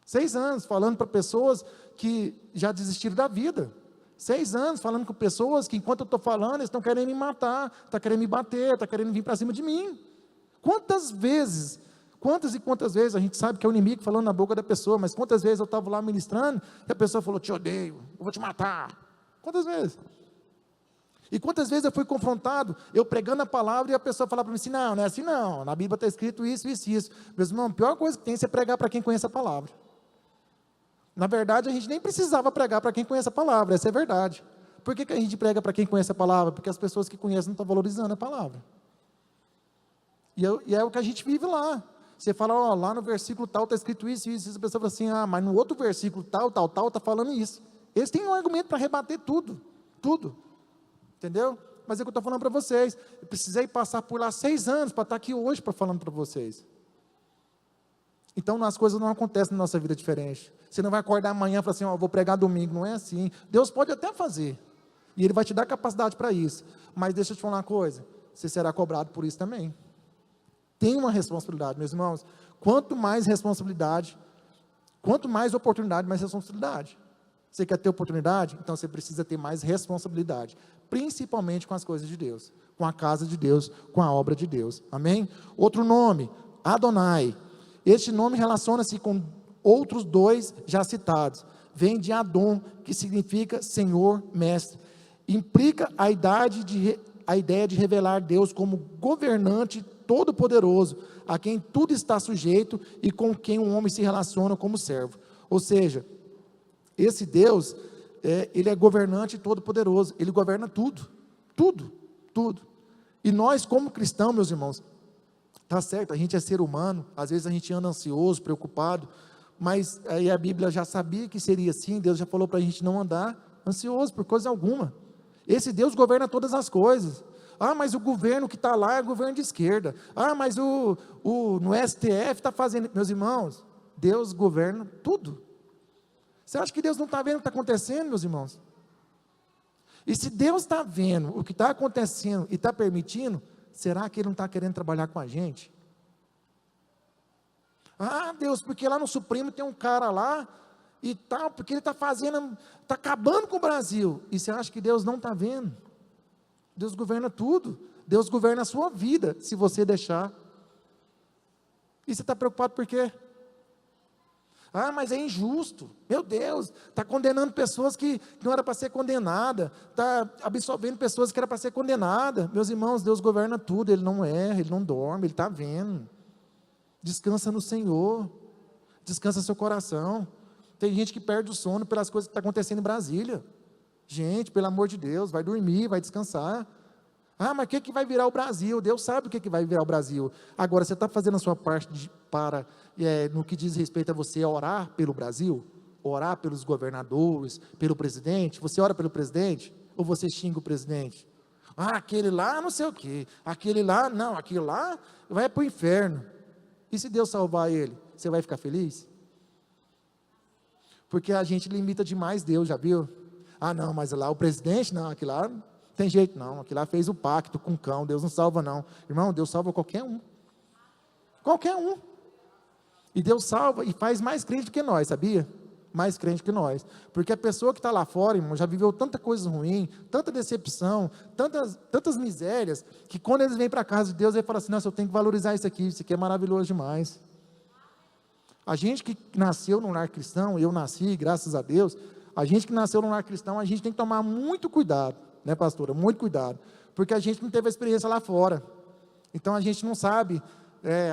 6 anos falando para pessoas que já desistiram da vida. 6 anos falando com pessoas que, enquanto eu estou falando, eles estão querendo me matar, estão querendo me bater, estão querendo vir para cima de mim. Quantas e quantas vezes a gente sabe que é o inimigo falando na boca da pessoa, mas quantas vezes eu estava lá ministrando e a pessoa falou, te odeio, eu vou te matar. Quantas vezes? E quantas vezes eu fui confrontado, eu pregando a palavra e a pessoa falava para mim assim, não é assim não, na Bíblia está escrito isso. Meus irmãos, a pior coisa que tem é você pregar para quem conhece a palavra. Na verdade, a gente nem precisava pregar para quem conhece a palavra, essa é a verdade. Por que a gente prega para quem conhece a palavra? Porque as pessoas que conhecem não estão valorizando a palavra. E é o que a gente vive lá. Você fala, lá no versículo tal está escrito isso, e a pessoa fala assim, mas no outro versículo tal, está falando isso. Eles têm um argumento para rebater tudo. Entendeu? Mas é o que eu estou falando para vocês. Eu precisei passar por lá 6 anos para estar aqui hoje falando para vocês. Então as coisas não acontecem na nossa vida diferente. Você não vai acordar amanhã e falar assim, eu vou pregar domingo. Não é assim. Deus pode até fazer. E Ele vai te dar capacidade para isso. Mas deixa eu te falar uma coisa. Você será cobrado por isso também. Tem uma responsabilidade, meus irmãos. Quanto mais responsabilidade, quanto mais oportunidade, mais responsabilidade. Você quer ter oportunidade? Então você precisa ter mais responsabilidade. Principalmente com as coisas de Deus. Com a casa de Deus, com a obra de Deus. Amém? Outro nome, Adonai. Este nome relaciona-se com outros 2 já citados. Vem de Adon, que significa Senhor, Mestre. Implica a ideia de revelar Deus como governante todo-poderoso, a quem tudo está sujeito e com quem um homem se relaciona como servo. Ou seja, esse Deus, Ele é governante todo-poderoso, Ele governa tudo. E nós como cristãos, meus irmãos, está certo, a gente é ser humano, às vezes a gente anda ansioso, preocupado, mas aí a Bíblia já sabia que seria assim, Deus já falou para a gente não andar ansioso por coisa alguma. Esse Deus governa todas as coisas. Ah, mas o governo que está lá é governo de esquerda. Ah, mas no STF está fazendo... Meus irmãos, Deus governa tudo. Você acha que Deus não está vendo o que está acontecendo, meus irmãos? E se Deus está vendo o que está acontecendo e está permitindo, será que Ele não está querendo trabalhar com a gente? Ah, Deus, porque lá no Supremo tem um cara lá e tal, porque ele está fazendo, está acabando com o Brasil. E você acha que Deus não está vendo? Deus governa tudo. Deus governa a sua vida, se você deixar. E você está preocupado por quê? Ah, mas é injusto. Meu Deus, está condenando pessoas que não era para ser condenada, está absolvendo pessoas que era para ser condenada. Meus irmãos, Deus governa tudo, Ele não erra, Ele não dorme, Ele está vendo. Descansa no Senhor, descansa seu coração. Tem gente que perde o sono pelas coisas que estão acontecendo em Brasília. Gente, pelo amor de Deus, vai dormir, vai descansar. Ah, mas o que vai virar o Brasil? Deus sabe o que vai virar o Brasil. Agora, você está fazendo a sua parte no que diz respeito a você orar pelo Brasil? Orar pelos governadores, pelo presidente? Você ora pelo presidente? Ou você xinga o presidente? Ah, aquele lá não sei o quê. Aquele lá, não, aquele lá vai para o inferno. E se Deus salvar ele, você vai ficar feliz? Porque a gente limita demais Deus, já viu? Ah, não, mas lá o presidente, não, aquele lá não tem jeito não, aquele lá fez o pacto com o cão, Deus não salva não. Irmão, Deus salva qualquer um. Qualquer um. E Deus salva e faz mais crente do que nós, sabia? Mais crente que nós. Porque a pessoa que está lá fora, irmão, já viveu tanta coisa ruim, tanta decepção, tantas misérias, que quando eles vêm para a casa de Deus, ele fala assim, nossa, eu tenho que valorizar isso aqui é maravilhoso demais. A gente que nasceu num lar cristão, eu nasci, graças a Deus, a gente que nasceu num lar cristão, a gente tem que tomar muito cuidado, né, pastora? Muito cuidado, porque a gente não teve a experiência lá fora, então a gente não sabe,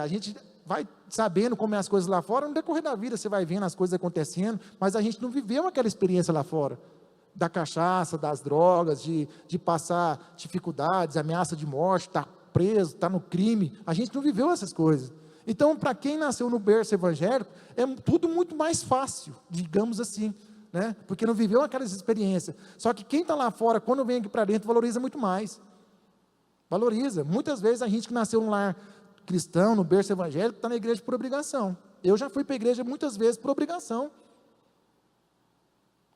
a gente vai sabendo como é as coisas lá fora, no decorrer da vida você vai vendo as coisas acontecendo, mas a gente não viveu aquela experiência lá fora, da cachaça, das drogas, de passar dificuldades, ameaça de morte, estar preso, estar no crime, a gente não viveu essas coisas. Então, para quem nasceu no berço evangélico, é tudo muito mais fácil, digamos assim, né? Porque não viveu aquelas experiências. Só que quem está lá fora, quando vem aqui para dentro, valoriza muito mais. Valoriza. Muitas vezes a gente que nasceu num lar cristão, no berço evangélico, está na igreja por obrigação. Eu já fui para a igreja muitas vezes por obrigação.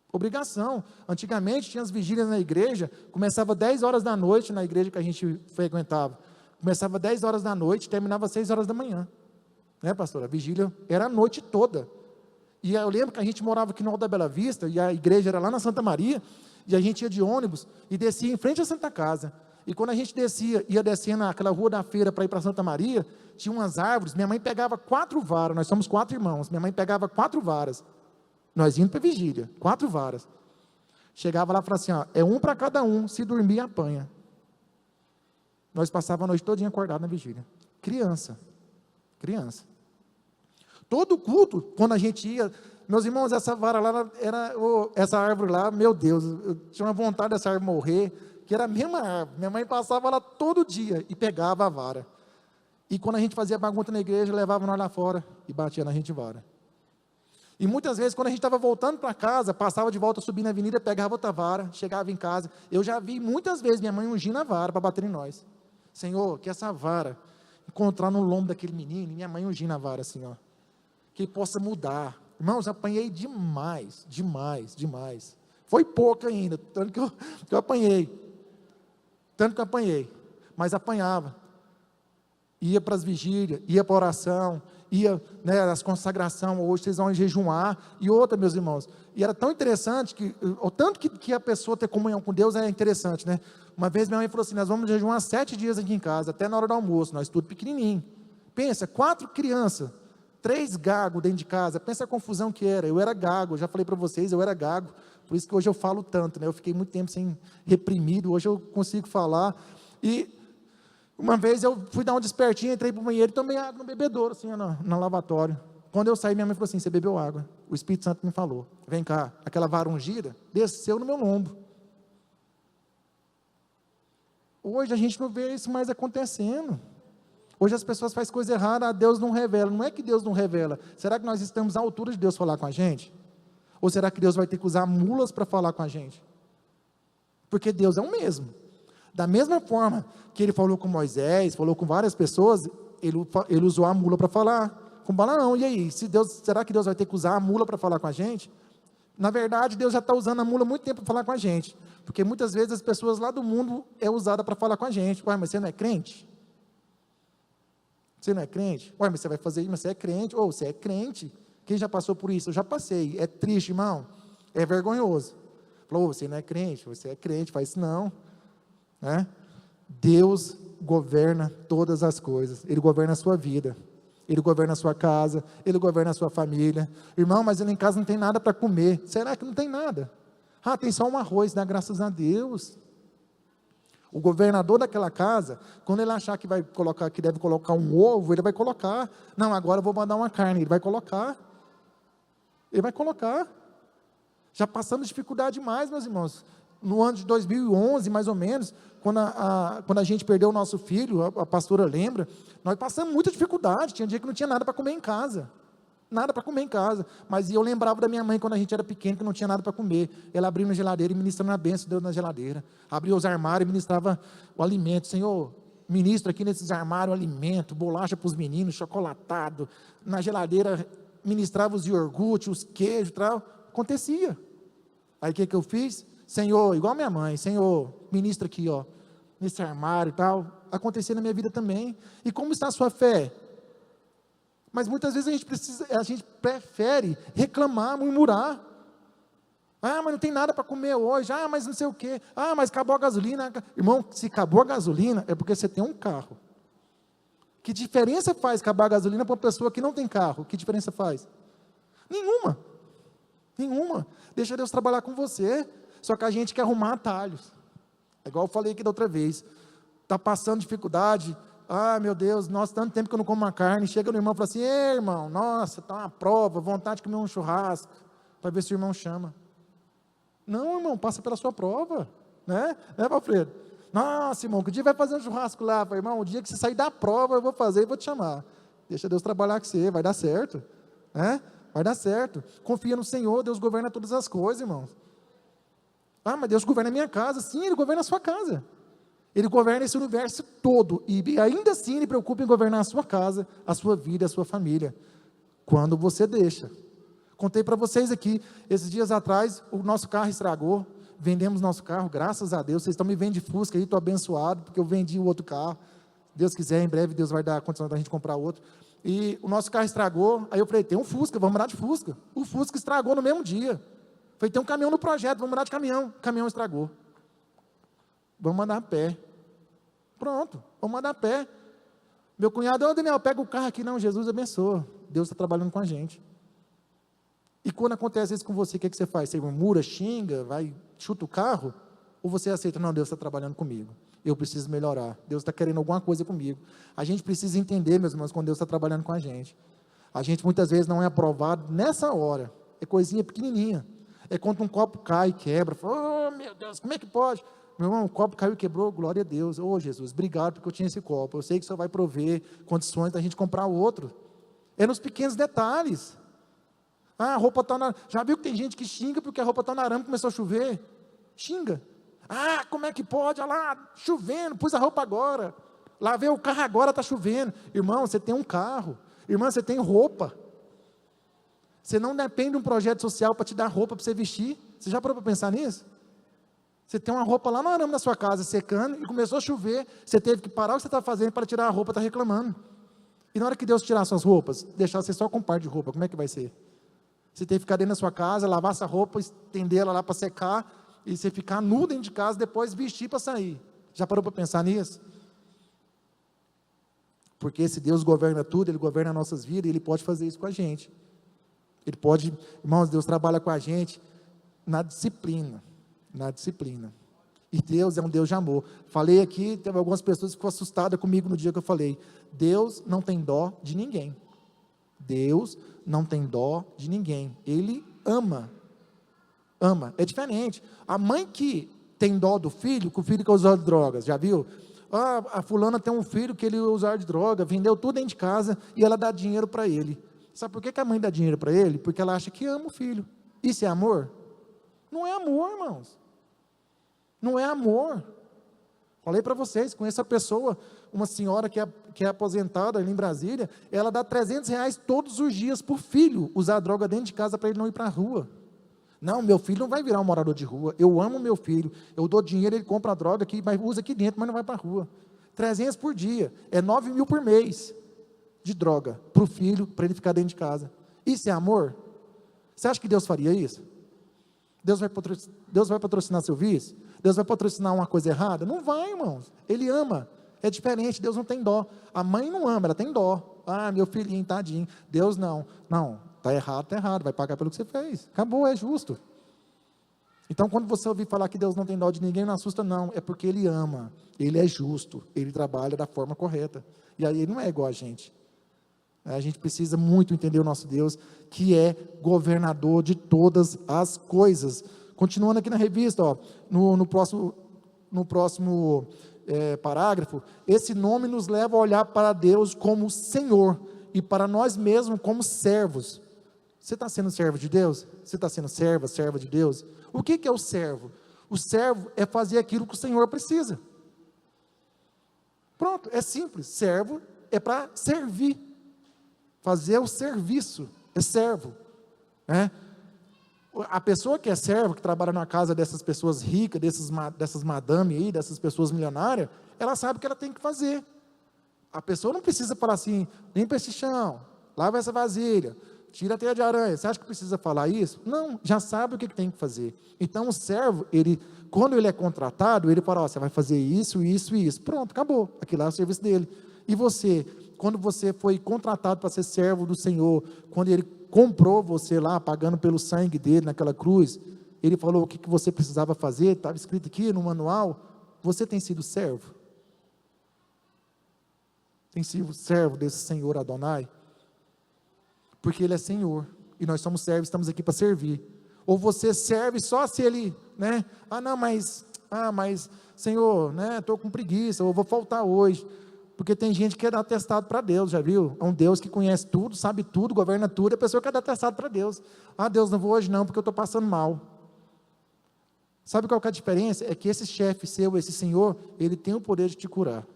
Obrigação. Antigamente tinha as vigílias na igreja, começava 10 horas da noite na igreja que a gente frequentava. Começava 10 horas da noite, terminava 6 horas da manhã. Né, pastor? A vigília era a noite toda. E eu lembro que a gente morava aqui no Alto da Bela Vista, e a igreja era lá na Santa Maria, e a gente ia de ônibus, e descia em frente à Santa Casa. E quando a gente ia descendo naquela rua da feira para ir para Santa Maria, tinha umas árvores, minha mãe pegava 4 varas, nós somos 4 irmãos, minha mãe pegava 4 varas, nós íamos para a vigília, 4 varas. Chegava lá e falava assim, ó, é um para cada um, se dormir apanha. Nós passávamos a noite todinha acordado na vigília. Criança. Todo culto, quando a gente ia, meus irmãos, essa vara lá, essa árvore lá, meu Deus, eu tinha uma vontade dessa árvore morrer, que era a mesma árvore. Minha mãe passava lá todo dia e pegava a vara. E quando a gente fazia bagunça na igreja, levava nós lá fora e batia na gente vara. E muitas vezes, quando a gente estava voltando para casa, passava de volta, subia na avenida, pegava outra vara, chegava em casa. Eu já vi muitas vezes minha mãe ungindo a vara para bater em nós. Senhor, que essa vara encontrar no lombo daquele menino, e minha mãe ungindo a vara assim, ó, que ele possa mudar. Irmãos, apanhei demais. Foi pouco ainda, tanto que eu apanhei. Mas apanhava. Ia para as vigílias, ia para a oração, ia, né, nas consagrações, hoje vocês vão jejuar, e outra, meus irmãos, e era tão interessante, o tanto que a pessoa ter comunhão com Deus é interessante, né? Uma vez minha mãe falou assim, nós vamos jejuar 7 dias aqui em casa, até na hora do almoço, nós tudo pequenininho. Pensa, 4 crianças, 3 gagos dentro de casa, pensa a confusão que era. Eu era gago, eu já falei para vocês, eu era gago, por isso que hoje eu falo tanto, né? Eu fiquei muito tempo sem reprimido, hoje eu consigo falar. E uma vez eu fui dar um despertinho, entrei para o banheiro e tomei água no bebedouro, assim, no lavatório. Quando eu saí, minha mãe falou assim, você bebeu água? O Espírito Santo me falou, vem cá, aquela vara ungida desceu no meu lombo. Hoje a gente não vê isso mais acontecendo. Hoje as pessoas fazem coisa errada, Deus não revela. Não é que Deus não revela. Será que nós estamos à altura de Deus falar com a gente? Ou será que Deus vai ter que usar mulas para falar com a gente? Porque Deus é o mesmo. Da mesma forma que ele falou com Moisés, falou com várias pessoas, ele usou a mula para falar com Balaão. E aí, será que Deus vai ter que usar a mula para falar com a gente? Na verdade, Deus já está usando a mula há muito tempo para falar com a gente, porque muitas vezes as pessoas lá do mundo é usada para falar com a gente. Ué, mas você não é crente? Você não é crente? Ué, mas você vai fazer isso, mas você é crente? Ou você é crente? Quem já passou por isso? Eu já passei. É triste, irmão. É vergonhoso. Falou, você não é crente? Você é crente, faz isso não. Né? Deus governa todas as coisas. Ele governa a sua vida. Ele governa a sua casa. Ele governa a sua família. Irmão, mas ele em casa não tem nada para comer. Será que não tem nada? Ah, tem só um arroz, dá graças a Deus. O governador daquela casa, quando ele achar que deve colocar um ovo, ele vai colocar. Não, agora eu vou mandar uma carne. Ele vai colocar. Ele vai colocar. Já passamos dificuldade demais, meus irmãos. No ano de 2011, mais ou menos, quando a gente perdeu o nosso filho, a pastora lembra, nós passamos muita dificuldade. Tinha dia que não tinha nada para comer em casa. Nada para comer em casa. Mas eu lembrava da minha mãe quando a gente era pequeno, que não tinha nada para comer. Ela abria na geladeira e ministrava a bênção de Deus na geladeira. Abria os armários e ministrava o alimento. Senhor, ministra aqui nesses armários o alimento, bolacha para os meninos, chocolatado. Na geladeira ministrava os iogurtes, os queijos e tal. Acontecia. Aí o que eu fiz? Senhor, igual minha mãe, Senhor, ministra aqui, ó, nesse armário e tal. Acontecia na minha vida também. E como está a sua fé? Mas muitas vezes a gente prefere reclamar, murmurar. Ah, mas não tem nada para comer hoje. Ah, mas não sei o quê. Ah, mas acabou a gasolina. Irmão, se acabou a gasolina, é porque você tem um carro. Que diferença faz acabar a gasolina para uma pessoa que não tem carro? Que diferença faz? Nenhuma. Nenhuma. Deixa Deus trabalhar com você. Só que a gente quer arrumar atalhos. É igual eu falei aqui da outra vez. Está passando dificuldade. Ah, meu Deus, nossa, tanto tempo que eu não como uma carne. Chega no irmão e fala assim: ei, irmão, nossa, está uma prova, vontade de comer um churrasco. Para ver se o irmão chama. Não, irmão, passa pela sua prova. Né, Alfredo? Nossa, irmão, que dia vai fazer um churrasco lá? Falei, irmão, o dia que você sair da prova, eu vou fazer e vou te chamar. Deixa Deus trabalhar com você, vai dar certo. Né? Vai dar certo. Confia no Senhor, Deus governa todas as coisas, irmãos. Ah, mas Deus governa a minha casa. Sim, Ele governa a sua casa. Ele governa esse universo todo. E ainda assim Ele preocupa em governar a sua casa, a sua vida, a sua família. Quando você deixa. Contei para vocês aqui, esses dias atrás, o nosso carro estragou. Vendemos nosso carro, graças a Deus. Vocês estão me vendo de Fusca aí, estou abençoado, porque eu vendi o outro carro. Se Deus quiser, em breve Deus vai dar a condição da gente comprar outro. E o nosso carro estragou. Aí eu falei, tem um Fusca, vamos mudar de Fusca. O Fusca estragou no mesmo dia. Falei, tem um caminhão no projeto, vamos mudar de caminhão. O caminhão estragou. Vamos mandar a pé. Pronto, vamos mandar a pé. Meu cunhado, ô Daniel, pega o carro aqui. Não, Jesus abençoa. Deus está trabalhando com a gente. E quando acontece isso com você, o que você faz? Você murmura, xinga, chuta o carro? Ou você aceita, não, Deus está trabalhando comigo. Eu preciso melhorar. Deus está querendo alguma coisa comigo. A gente precisa entender, meus irmãos, quando Deus está trabalhando com a gente. A gente muitas vezes não é aprovado nessa hora. É coisinha pequenininha. É quando um copo cai e quebra. Fala, oh meu Deus, como é que pode? Meu irmão, o copo caiu e quebrou, glória a Deus. Oh Jesus, obrigado porque eu tinha esse copo. Eu sei que o Senhor vai prover condições da gente comprar outro. É nos pequenos detalhes. Ah, a roupa está na... Já viu que tem gente que xinga porque a roupa está na arame e começou a chover? Xinga. Ah, como é que pode? Olha lá, chovendo, pus a roupa agora. Lavei o carro agora, está chovendo. Irmão, você tem um carro. Irmã, você tem roupa. Você não depende de um projeto social para te dar roupa para você vestir. Você já parou para pensar nisso? Você tem uma roupa lá no arame da sua casa secando e começou a chover. Você teve que parar o que você está fazendo para tirar a roupa, está reclamando. E na hora que Deus tirar suas roupas, deixar você só com um par de roupa, como é que vai ser? Você tem que ficar dentro da sua casa, lavar essa roupa, estender ela lá para secar, e você ficar nu dentro de casa, depois vestir para sair. Já parou para pensar nisso? Porque esse Deus governa tudo, Ele governa as nossas vidas, e Ele pode fazer isso com a gente. Ele pode, irmãos, Deus trabalha com a gente na disciplina. Na disciplina. E Deus é um Deus de amor. Falei aqui, teve algumas pessoas que ficou assustadas comigo no dia que eu falei. Deus não tem dó de ninguém. Deus não tem dó de ninguém. Ele ama. Ama. É diferente. A mãe que tem dó do filho, que o filho que usa drogas, já viu? Ah, a fulana tem um filho que ele usa de droga, vendeu tudo dentro de casa e ela dá dinheiro para ele. Sabe por que a mãe dá dinheiro para ele? Porque ela acha que ama o filho. Isso é amor? Não é amor, irmãos. Não é amor. Falei para vocês, conheço a pessoa, uma senhora que é aposentada ali em Brasília, ela dá R$ 300 todos os dias para o filho usar droga dentro de casa para ele não ir para a rua. Não, meu filho não vai virar um morador de rua, eu amo meu filho, eu dou dinheiro, ele compra a droga aqui, mas usa aqui dentro, mas não vai para a rua. 300 por dia, é 9 mil por mês de droga para o filho, para ele ficar dentro de casa. Isso é amor? Você acha que Deus faria isso? Deus vai patrocinar seu vício? Deus vai patrocinar uma coisa errada? Não vai, irmãos. Ele ama. É diferente, Deus não tem dó. A mãe não ama, ela tem dó. Ah, meu filhinho, tadinho. Deus não. Não, está errado, vai pagar pelo que você fez. Acabou, é justo. Então, quando você ouvir falar que Deus não tem dó de ninguém, não assusta não. É porque Ele ama, Ele é justo, Ele trabalha da forma correta. E aí Ele não é igual a gente. A gente precisa muito entender o nosso Deus, que é governador de todas as coisas. Continuando aqui na revista, ó, no próximo parágrafo, esse nome nos leva a olhar para Deus como Senhor, e para nós mesmos como servos. Você está sendo servo de Deus? Você está sendo serva de Deus? O que é o servo? O servo é fazer aquilo que o Senhor precisa. Pronto, é simples. Servo é para servir. Fazer o serviço, é servo. Né? A pessoa que é servo, que trabalha na casa dessas pessoas ricas, dessas madame aí, dessas pessoas milionárias, ela sabe o que ela tem que fazer. A pessoa não precisa falar assim, limpa esse chão, lava essa vasilha, tira a teia de aranha. Você acha que precisa falar isso? Não, já sabe o que tem que fazer. Então o servo, quando ele é contratado, ele fala, você vai fazer isso, isso e isso. Pronto, acabou. Aquilo lá é o serviço dele. E você, quando você foi contratado para ser servo do Senhor, quando Ele comprou você lá, pagando pelo sangue dele naquela cruz, Ele falou o que você precisava fazer, estava escrito aqui no manual, você tem sido servo? Tem sido servo desse Senhor Adonai? Porque Ele é Senhor, e nós somos servos, estamos aqui para servir. Ou você serve só se Ele, né? Mas Senhor, né? Estou com preguiça, ou vou faltar hoje. Porque tem gente que quer dar atestado para Deus, já viu? É um Deus que conhece tudo, sabe tudo, governa tudo, e a pessoa quer dar atestado para Deus. Ah, Deus, não vou hoje não, porque eu estou passando mal. Sabe qual que é a diferença? É que esse chefe seu, esse Senhor, Ele tem o poder de te curar.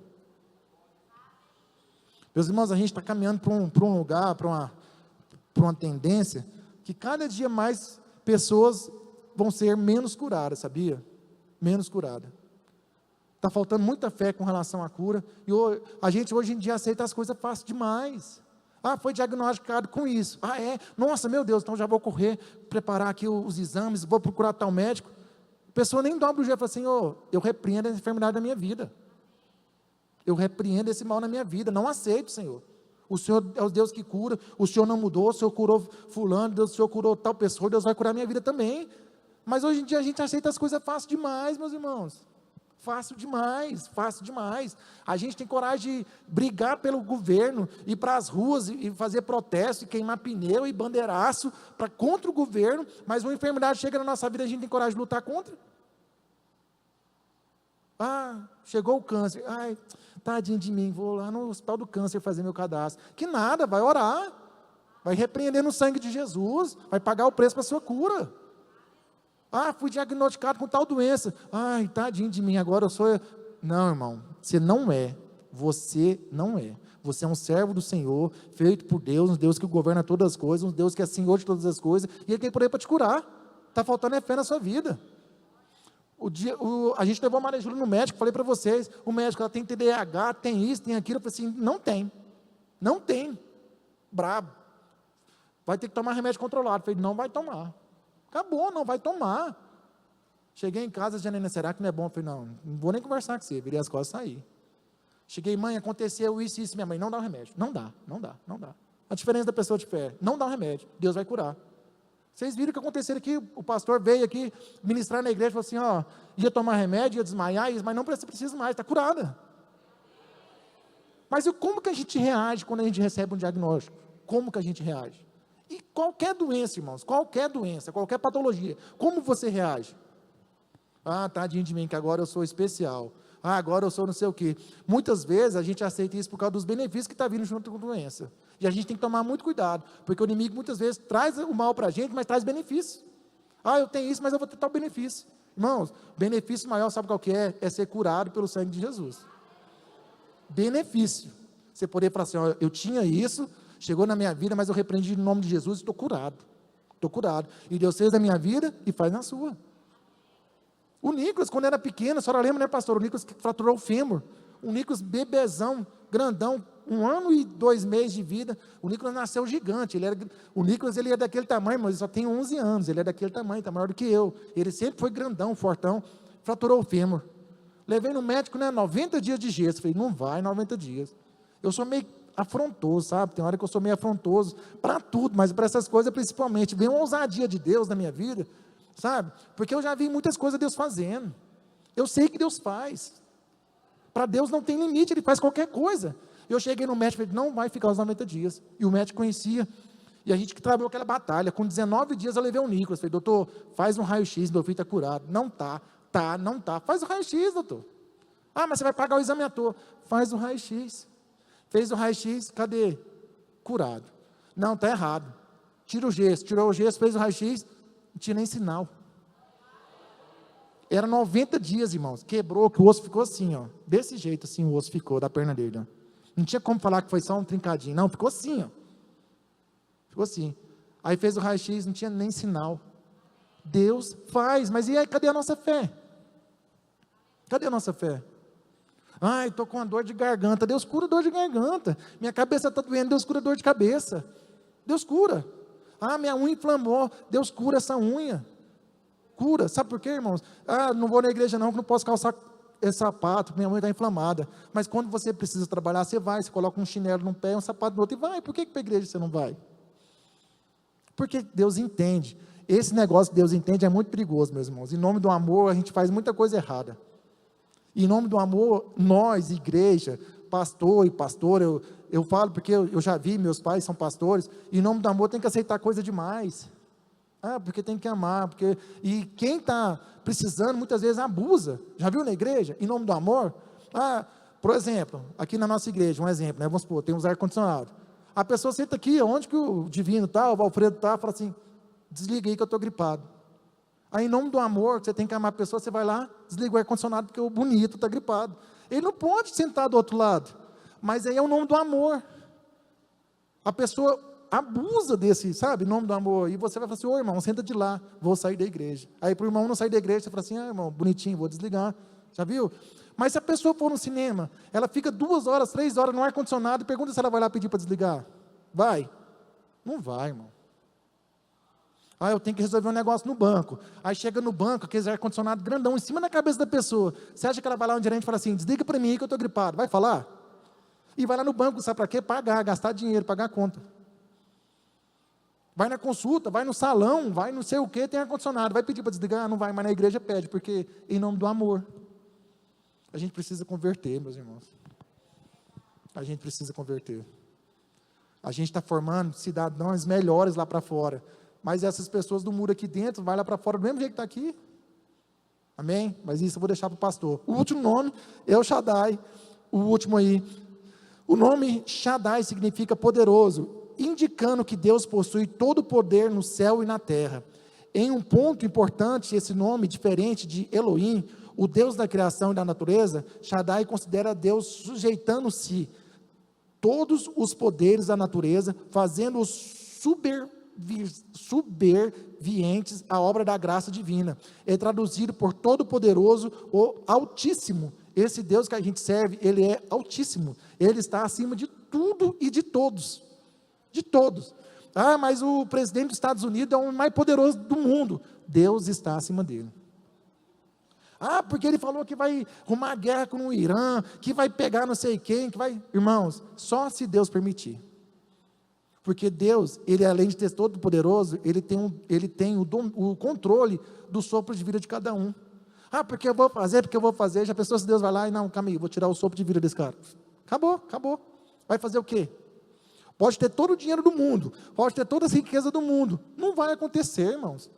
Meus irmãos, a gente está caminhando para um lugar, para uma tendência, que cada dia mais pessoas vão ser menos curadas, sabia? Menos curadas. Está faltando muita fé com relação à cura, e a gente hoje em dia aceita as coisas fácil demais. Ah, foi diagnosticado com isso. Ah, é? Nossa, meu Deus, então já vou correr, preparar aqui os exames, vou procurar tal médico. A pessoa nem dobra o jeito e fala assim, eu repreendo essa enfermidade da minha vida. Eu repreendo esse mal na minha vida, não aceito, Senhor. O Senhor é o Deus que cura, o Senhor não mudou, o Senhor curou fulano, o Senhor curou tal pessoa, Deus vai curar a minha vida também. Mas hoje em dia a gente aceita as coisas fácil demais, meus irmãos. Fácil demais, fácil demais. A gente tem coragem de brigar pelo governo, ir para as ruas e fazer protesto, e queimar pneu e bandeiraço contra o governo, mas uma enfermidade chega na nossa vida, a gente tem coragem de lutar contra. Ah, chegou o câncer. Ai, tadinho de mim, vou lá no hospital do câncer fazer meu cadastro. Que nada, vai orar, vai repreender no sangue de Jesus, vai pagar o preço para a sua cura. Ah, fui diagnosticado com tal doença. Ai, tadinho de mim, agora eu sou... Não, irmão, você não é. Você não é. Você é um servo do Senhor, feito por Deus, um Deus que governa todas as coisas, um Deus que é Senhor de todas as coisas, e Ele tem poder para te curar. Está faltando fé na sua vida. A gente levou a Maria Júlia no médico, falei para vocês, o médico, ela tem TDAH, tem isso, tem aquilo, eu falei assim, não tem, brabo, vai ter que tomar remédio controlado. Eu falei, não vai tomar. Acabou, não vai tomar. Cheguei em casa, Janina, será que não é bom? Eu falei, não vou nem conversar com você, virei as costas e saí. Cheguei, mãe, aconteceu isso, minha mãe, não dá o remédio. Não dá. A diferença da pessoa de fé, não dá o remédio, Deus vai curar. Vocês viram o que aconteceu aqui, o pastor veio aqui ministrar na igreja, falou assim, ia tomar remédio, ia desmaiar, mas não precisa mais, está curada. Mas como que a gente reage quando a gente recebe um diagnóstico? Como que a gente reage? E qualquer doença, irmãos, qualquer patologia, como você reage? Ah, tadinho de mim, que agora eu sou especial. Ah, agora eu sou não sei o quê. Muitas vezes a gente aceita isso por causa dos benefícios que está vindo junto com a doença. E a gente tem que tomar muito cuidado, porque o inimigo muitas vezes traz o mal para a gente, mas traz benefícios. Ah, eu tenho isso, mas eu vou ter tal benefício. Irmãos, benefício maior, sabe qual que é? É ser curado pelo sangue de Jesus. Benefício. Você poder falar assim, ó, eu tinha isso, chegou na minha vida, mas eu repreendi no nome de Jesus e estou curado. Estou curado. E Deus fez na minha vida e faz na sua. O Nicolas, quando era pequeno, a senhora lembra, né, pastor? O Nicolas que fraturou o fêmur. O Nicolas, bebezão, grandão, 1 ano e 2 meses de vida. O Nicolas nasceu gigante. O Nicolas, ele é daquele tamanho, mas ele só tem 11 anos. Ele é daquele tamanho, está maior do que eu. Ele sempre foi grandão, fortão. Fraturou o fêmur. Levei no médico, né, 90 dias de gesso. Falei, não vai 90 dias. Eu sou meio afrontoso, sabe? Tem hora que eu sou meio afrontoso para tudo, mas para essas coisas principalmente. Vem uma ousadia de Deus na minha vida, sabe? Porque eu já vi muitas coisas Deus fazendo. Eu sei que Deus faz. Para Deus não tem limite, Ele faz qualquer coisa. Eu cheguei no médico e falei, não vai ficar os 90 dias. E o médico conhecia. E a gente que trabalhou aquela batalha. Com 19 dias eu levei o Nicolas. Falei, doutor, faz um raio-x, meu filho está curado. Não está, não está. Faz o raio-x, doutor. Ah, mas você vai pagar o exame à toa. Faz o raio-x. Fez o raio-x, cadê? Curado. Não, está errado. Tira o gesso. Tirou o gesso, fez o raio-x, não tinha nem sinal. Era 90 dias, irmãos. Quebrou, que o osso ficou assim, ó. Desse jeito, assim, o osso ficou da perna dele, ó. Não tinha como falar que foi só um trincadinho. Não, ficou assim, ó. Ficou assim. Aí fez o raio-x, não tinha nem sinal. Deus faz, mas e aí, cadê a nossa fé? Cadê a nossa fé? Ai, estou com uma dor de garganta. Deus cura dor de garganta. Minha cabeça está doendo. Deus cura dor de cabeça. Deus cura. Ah, minha unha inflamou. Deus cura essa unha. Cura. Sabe por quê, irmãos? Ah, não vou na igreja não, que não posso calçar esse sapato, minha unha está inflamada. Mas quando você precisa trabalhar, você vai, você coloca um chinelo num pé, um sapato no outro e vai. Por que para a igreja você não vai? Porque Deus entende. Esse negócio que Deus entende é muito perigoso, meus irmãos. Em nome do amor, a gente faz muita coisa errada. Em nome do amor, nós, igreja, pastor e pastora, eu falo porque eu já vi, meus pais são pastores, em nome do amor tem que aceitar coisa demais. Ah, porque tem que amar, e quem está precisando, muitas vezes abusa. Já viu na igreja? Em nome do amor? Ah, por exemplo, aqui na nossa igreja, um exemplo, né? Vamos supor, tem uns ar-condicionado. A pessoa senta aqui, onde que o Divino está, o Valfredo está, fala assim, desliga aí que eu estou gripado. Aí, em nome do amor, você tem que amar a pessoa, você vai lá, desliga o ar-condicionado, porque o bonito está gripado. Ele não pode sentar do outro lado, mas aí é o nome do amor. A pessoa abusa desse, sabe, nome do amor, e você vai falar assim, ô irmão, senta de lá, vou sair da igreja. Aí, para o irmão não sair da igreja, você fala assim, ah, irmão, bonitinho, vou desligar, já viu? Mas se a pessoa for no cinema, ela fica 2 horas, 3 horas no ar-condicionado, e pergunta se ela vai lá pedir para desligar. Vai? Não vai, irmão. Ah, eu tenho que resolver um negócio no banco. Aí chega no banco, aquele ar-condicionado grandão em cima da cabeça da pessoa. Você acha que ela vai lá um gerente e fala assim, desliga para mim aí que eu estou gripado. Vai falar? E vai lá no banco, sabe para quê? Pagar, gastar dinheiro, pagar a conta. Vai na consulta, vai no salão, vai não sei o que, tem ar-condicionado. Vai pedir para desligar? Não vai, mas na igreja pede, porque em nome do amor. A gente precisa converter, meus irmãos. A gente precisa converter. A gente está formando cidadãos melhores lá para fora. Mas essas pessoas do muro aqui dentro, vai lá para fora do mesmo jeito que está aqui. Amém? Mas isso eu vou deixar para o pastor. O último nome é o Shaddai. O último aí. O nome Shaddai significa poderoso, indicando que Deus possui todo o poder no céu e na terra. Em um ponto importante, esse nome, diferente de Elohim, o Deus da criação e da natureza, Shaddai considera Deus sujeitando-se todos os poderes da natureza, fazendo-os subservientes à obra da graça divina. É traduzido por Todo-Poderoso, o Altíssimo. Esse Deus que a gente serve, Ele é Altíssimo. Ele está acima de tudo e de todos. De todos. Ah, mas o presidente dos Estados Unidos é o mais poderoso do mundo. Deus está acima dele. Ah, porque ele falou que vai arrumar guerra com o Irã, que vai pegar não sei quem, que vai... Irmãos, só se Deus permitir. Porque Deus, Ele além de ter todo poderoso, Ele tem o controle do sopro de vida de cada um. Ah, porque eu vou fazer, já pensou se Deus vai lá e não, calma aí, vou tirar o sopro de vida desse cara. Acabou. Vai fazer o quê? Pode ter todo o dinheiro do mundo, pode ter toda a riqueza do mundo. Não vai acontecer, irmãos.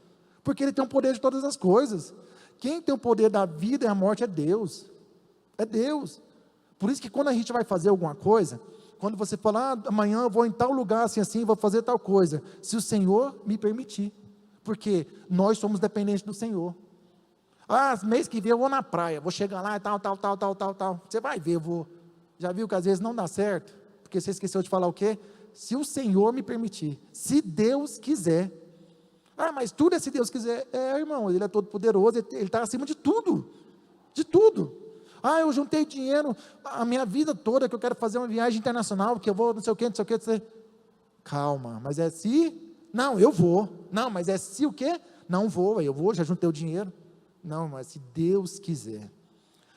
Porque Ele tem o poder de todas as coisas. Quem tem o poder da vida e a morte é Deus. É Deus. Por isso que quando a gente vai fazer alguma coisa, quando você fala, amanhã eu vou em tal lugar assim, vou fazer tal coisa, se o Senhor me permitir. Porque nós somos dependentes do Senhor. Mês que vem eu vou na praia, vou chegar lá e tal. Você vai ver, eu vou. Já viu que às vezes não dá certo? Porque você esqueceu de falar o quê? Se o Senhor me permitir, se Deus quiser. Mas tudo é se Deus quiser. Irmão, Ele é todo poderoso, Ele está acima de tudo. De tudo. Eu juntei dinheiro a minha vida toda, que eu quero fazer uma viagem internacional, que eu vou não sei o quê. Calma, mas é se? Não, eu vou. Não, mas é se o quê? Não vou, eu vou, já juntei o dinheiro. Não, mas se Deus quiser,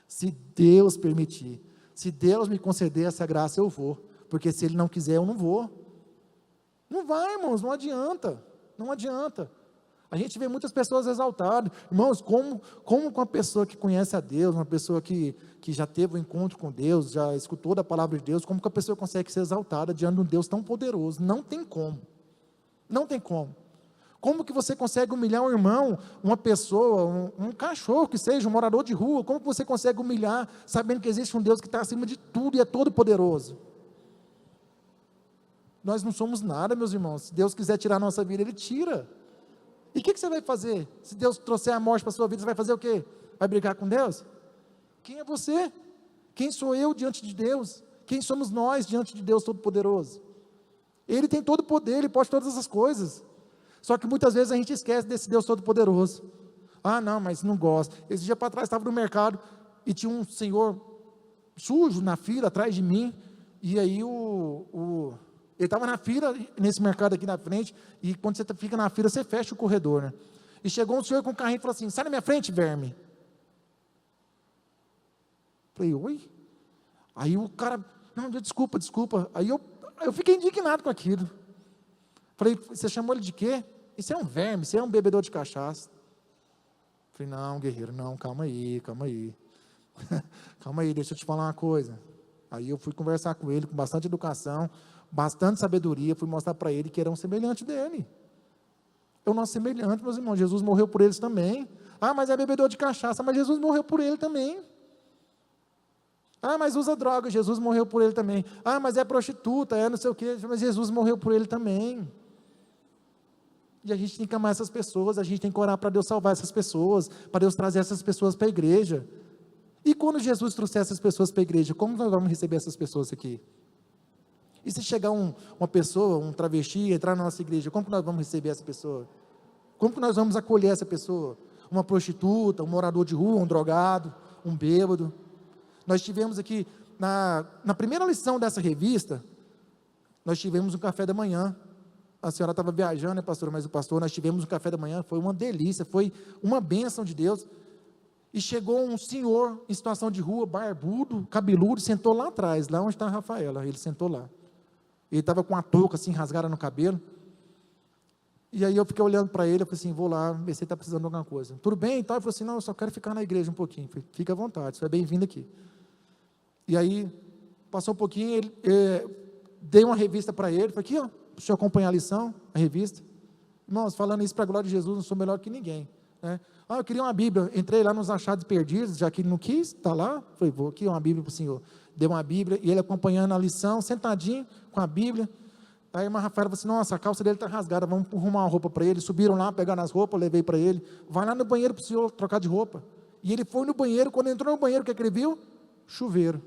se Deus permitir, se Deus me conceder essa graça, eu vou, porque se Ele não quiser, eu não vou. Não vai, irmãos, não adianta, não adianta. A gente vê muitas pessoas exaltadas, irmãos, como uma pessoa que conhece a Deus, uma pessoa que já teve um encontro com Deus, já escutou da palavra de Deus, como que a pessoa consegue ser exaltada diante de um Deus tão poderoso? Não tem como, não tem como. Como que você consegue humilhar um irmão, uma pessoa, um cachorro que seja, um morador de rua? Como que você consegue humilhar, sabendo que existe um Deus que está acima de tudo e é todo poderoso? Nós não somos nada, meus irmãos. Se Deus quiser tirar a nossa vida, Ele tira. E o que você vai fazer? Se Deus trouxer a morte para a sua vida, você vai fazer o quê? Vai brigar com Deus? Quem é você? Quem sou eu diante de Deus? Quem somos nós diante de Deus Todo-Poderoso? Ele tem todo o poder, Ele pode todas essas coisas. Só que muitas vezes a gente esquece desse Deus Todo-Poderoso. Não, mas não gosto. Esse dia para trás estava no mercado e tinha um senhor sujo na fila atrás de mim. E aí ele estava na fila, nesse mercado aqui na frente. E quando você fica na fila, você fecha o corredor, né? E chegou um senhor com um carrinho e falou assim: sai da minha frente, verme. Falei, oi? Aí o cara, não, desculpa. Aí eu fiquei indignado com aquilo. Falei, você chamou ele de quê? Isso é um verme, isso é um bebedor de cachaça. Falei, não, guerreiro, não, calma aí. Calma aí, deixa eu te falar uma coisa. Aí eu fui conversar com ele, com bastante educação, bastante sabedoria, fui mostrar para ele que era um semelhante dele. É o nosso semelhante, meus irmãos. Jesus morreu por eles também. Mas é bebedor de cachaça, mas Jesus morreu por ele também. Mas usa droga, Jesus morreu por ele também. Mas é prostituta, é não sei o quê, mas Jesus morreu por ele também. E a gente tem que amar essas pessoas, a gente tem que orar para Deus salvar essas pessoas, para Deus trazer essas pessoas para a igreja. E quando Jesus trouxer essas pessoas para a igreja, como nós vamos receber essas pessoas aqui? E se chegar uma pessoa, um travesti, entrar na nossa igreja, como que nós vamos receber essa pessoa? Como que nós vamos acolher essa pessoa? Uma prostituta, um morador de rua, um drogado, um bêbado. Nós tivemos aqui, na primeira lição dessa revista, nós tivemos um café da manhã. A senhora estava viajando, né, pastor? Mas o pastor, nós tivemos um café da manhã, foi uma delícia, foi uma bênção de Deus. E chegou um senhor em situação de rua, barbudo, cabeludo, sentou lá atrás, lá onde está a Rafaela, ele sentou lá. Ele estava com a touca assim, rasgada no cabelo. E aí eu fiquei olhando para ele, eu falei assim, vou lá ver se ele está precisando de alguma coisa. Tudo bem? Então, ele falou assim, não, eu só quero ficar na igreja um pouquinho. Eu falei, fica à vontade, você é bem-vindo aqui. E aí, passou um pouquinho, ele dei uma revista para ele, falei, aqui, ó, deixa eu acompanhar a lição, a revista. Irmãos, falando isso para a glória de Jesus, não sou melhor que ninguém, né? Eu queria uma Bíblia, entrei lá nos achados perdidos, já que ele não quis, está lá, falei, vou aqui, uma Bíblia para o senhor. Deu uma Bíblia, e ele acompanhando a lição, sentadinho, com a Bíblia. Aí a irmã Rafaela falou assim, nossa, a calça dele está rasgada, vamos arrumar uma roupa para ele. Subiram lá, pegaram as roupas, levei para ele. Vai lá no banheiro para o senhor trocar de roupa. E ele foi no banheiro, quando entrou no banheiro, o que é que ele viu? Chuveiro.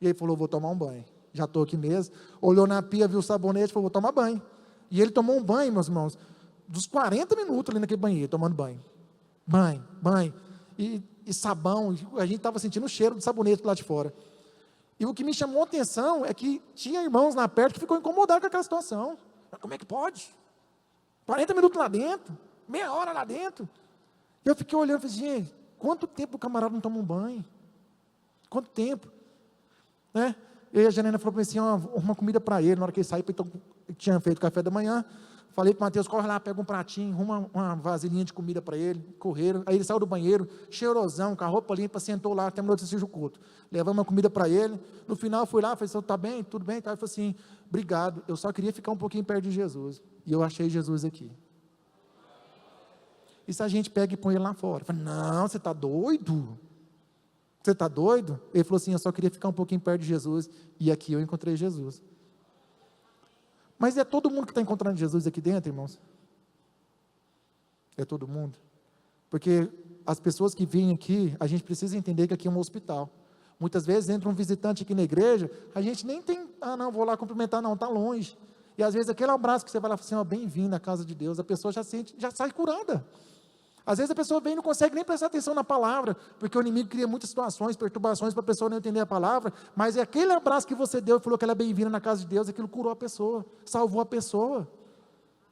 E ele falou, vou tomar um banho. Já estou aqui mesmo. Olhou na pia, viu o sabonete, falou, vou tomar banho. E ele tomou um banho, meus irmãos, dos 40 minutos ali naquele banheiro, tomando banho. Banho. E sabão, a gente estava sentindo o cheiro do sabonete lá de fora. E o que me chamou a atenção é que tinha irmãos lá perto que ficou incomodado com aquela situação. Como é que pode? 40 minutos lá dentro, meia hora lá dentro. E eu fiquei olhando e falei, gente, quanto tempo o camarada não toma um banho? Quanto tempo? Né? E a Janina falou para mim assim, uma comida para ele, na hora que ele saiu, então, tinha feito café da manhã, falei para o Mateus, corre lá, pega um pratinho, arruma uma vasilhinha de comida para ele, correram, aí ele saiu do banheiro, cheirosão, com a roupa limpa, sentou lá, terminou de assistir o culto, levamos uma comida para ele, no final fui lá, falei, tá bem, tudo bem, tá? Ele falou assim, obrigado, eu só queria ficar um pouquinho perto de Jesus, e eu achei Jesus aqui. E se a gente pega e põe ele lá fora? Eu falei, não, você está doido? Você está doido? Ele falou assim, eu só queria ficar um pouquinho perto de Jesus, e aqui eu encontrei Jesus. Mas é todo mundo que está encontrando Jesus aqui dentro, irmãos? É todo mundo. Porque as pessoas que vêm aqui, a gente precisa entender que aqui é um hospital. Muitas vezes entra um visitante aqui na igreja, a gente nem tem, não, vou lá cumprimentar, não, está longe. E às vezes aquele abraço que você vai lá e fala assim, bem-vindo à casa de Deus, a pessoa já sai curada. Às vezes a pessoa vem e não consegue nem prestar atenção na palavra, porque o inimigo cria muitas situações, perturbações para a pessoa não entender a palavra, mas é aquele abraço que você deu e falou que ela é bem-vinda na casa de Deus, aquilo curou a pessoa, salvou a pessoa.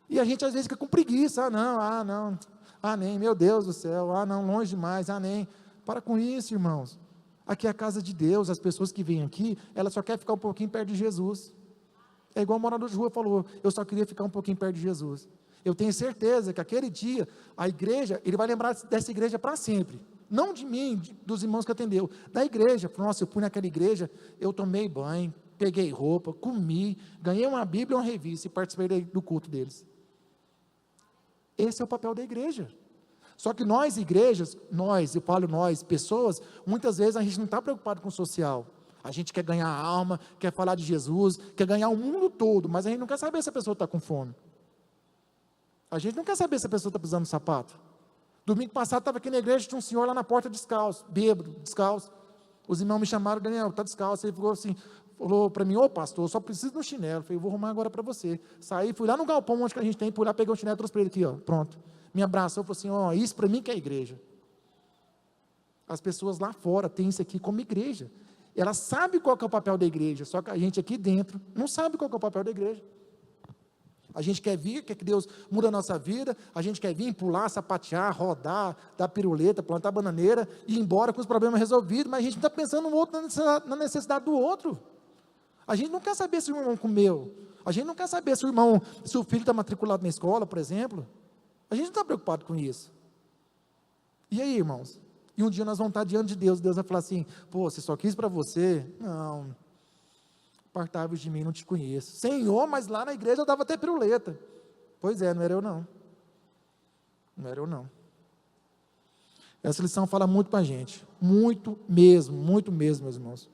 E a gente às vezes fica com preguiça, não, nem, meu Deus do céu, não, longe demais, nem. Para com isso, irmãos. Aqui é a casa de Deus, as pessoas que vêm aqui, elas só querem ficar um pouquinho perto de Jesus. É igual o morador de rua falou, eu só queria ficar um pouquinho perto de Jesus. Eu tenho certeza que aquele dia, a igreja, ele vai lembrar dessa igreja para sempre. Não de mim, dos irmãos que atendeu, da igreja. Falou, nossa, eu fui naquela igreja, eu tomei banho, peguei roupa, comi, ganhei uma Bíblia e uma revista e participei do culto deles. Esse é o papel da igreja. Só que nós, igrejas, eu falo nós, pessoas, muitas vezes a gente não está preocupado com o social. A gente quer ganhar a alma, quer falar de Jesus, quer ganhar o mundo todo, mas a gente não quer saber se a pessoa está com fome. A gente não quer saber se a pessoa está precisando de sapato. Domingo passado estava aqui na igreja, tinha um senhor lá na porta descalço, bêbado, descalço. Os irmãos me chamaram, Daniel, está descalço. Ele falou para mim, pastor, eu só preciso de um chinelo. Eu falei, vou arrumar agora para você. Saí, fui lá no galpão onde que a gente tem, fui lá, peguei um chinelo, trouxe para ele aqui, pronto. Me abraçou, falou assim, isso para mim que é igreja. As pessoas lá fora têm isso aqui como igreja. Elas sabem qual que é o papel da igreja, só que a gente aqui dentro não sabe qual que é o papel da igreja. A gente quer vir, quer que Deus mude a nossa vida, a gente quer vir, pular, sapatear, rodar, dar piruleta, plantar bananeira, e ir embora com os problemas resolvidos, mas a gente não está pensando no outro, na necessidade do outro. A gente não quer saber se o irmão comeu, a gente não quer saber se o filho está matriculado na escola, por exemplo. A gente não está preocupado com isso. E aí, irmãos? E um dia nós vamos estar diante de Deus, Deus vai falar assim, você só quis para você? Não, apartai-vos de mim, não te conheço. Senhor, mas lá na igreja eu dava até piruleta. Pois é, não era eu não. Não era eu não. Essa lição fala muito para a gente. Muito mesmo, meus irmãos.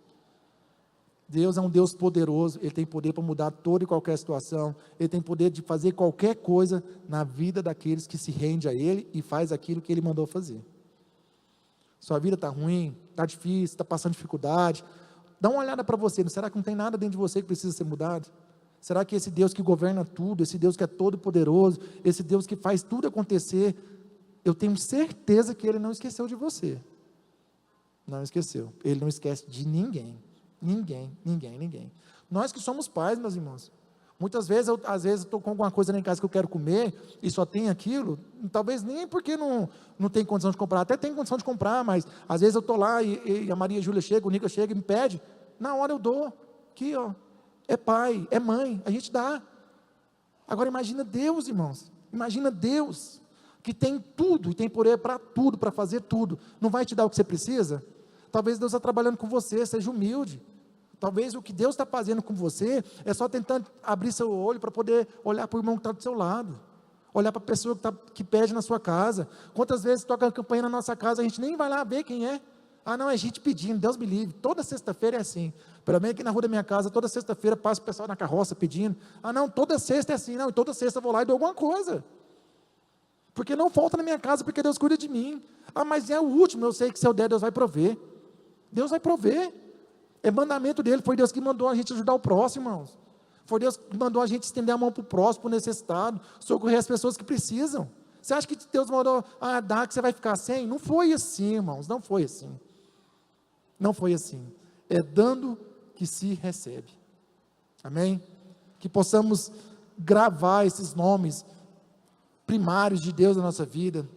Deus é um Deus poderoso, Ele tem poder para mudar toda e qualquer situação, Ele tem poder de fazer qualquer coisa na vida daqueles que se rendem a Ele e faz aquilo que Ele mandou fazer. Sua vida está ruim, está difícil, está passando dificuldade, dá uma olhada para você, será que não tem nada dentro de você que precisa ser mudado? Será que esse Deus que governa tudo, esse Deus que é todo poderoso, esse Deus que faz tudo acontecer, eu tenho certeza que Ele não esqueceu de você, não esqueceu, Ele não esquece de ninguém. Ninguém. Nós que somos pais, meus irmãos, muitas vezes, às vezes eu estou com alguma coisa lá em casa que eu quero comer, e só tem aquilo, talvez nem porque não tem condição de comprar, até tem condição de comprar, mas às vezes eu estou lá, e a Maria Júlia chega, o Nica chega e me pede, na hora eu dou, aqui é pai, é mãe, a gente dá. Agora imagina Deus, irmãos, imagina Deus, que tem tudo, e tem poder para tudo, para fazer tudo, não vai te dar o que você precisa? Talvez Deus está trabalhando com você, seja humilde. Talvez o que Deus está fazendo com você é só tentando abrir seu olho para poder olhar para o irmão que está do seu lado, olhar para a pessoa que pede na sua casa. Quantas vezes toca a campanha na nossa casa, a gente nem vai lá ver quem é. Não, é gente pedindo, Deus me livre. Toda sexta-feira é assim. Pelo menos aqui na rua da minha casa, toda sexta-feira passa o pessoal na carroça pedindo. Não, toda sexta é assim. Não, e toda sexta eu vou lá e dou alguma coisa. Porque não falta na minha casa, porque Deus cuida de mim. Mas é o último, eu sei que se eu der, Deus vai prover. Deus vai prover. É mandamento dele, foi Deus que mandou a gente ajudar o próximo, irmãos. Foi Deus que mandou a gente estender a mão para o próximo, para o necessitado, socorrer as pessoas que precisam. Você acha que Deus mandou, dá que você vai ficar sem? Não foi assim, irmãos, não foi assim. Não foi assim. É dando que se recebe. Amém? Que possamos gravar esses nomes primários de Deus na nossa vida,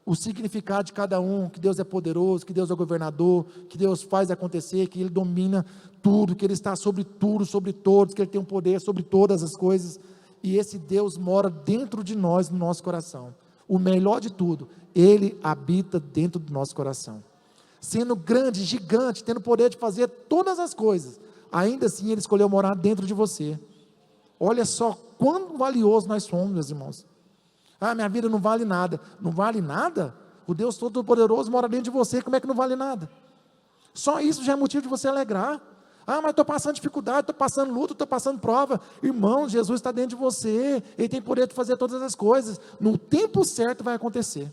o significado de cada um, que Deus é poderoso, que Deus é governador, que Deus faz acontecer, que Ele domina tudo, que Ele está sobre tudo, sobre todos, que Ele tem um poder sobre todas as coisas, e esse Deus mora dentro de nós, no nosso coração. O melhor de tudo, Ele habita dentro do nosso coração, sendo grande, gigante, tendo poder de fazer todas as coisas, ainda assim Ele escolheu morar dentro de você. Olha só quão valioso nós somos, meus irmãos. Minha vida não vale nada. Não vale nada? O Deus Todo-Poderoso mora dentro de você, como é que não vale nada? Só isso já é motivo de você alegrar. Ah, mas estou passando dificuldade, estou passando luta, estou passando prova. Irmão, Jesus está dentro de você, Ele tem poder de fazer todas as coisas. No tempo certo vai acontecer.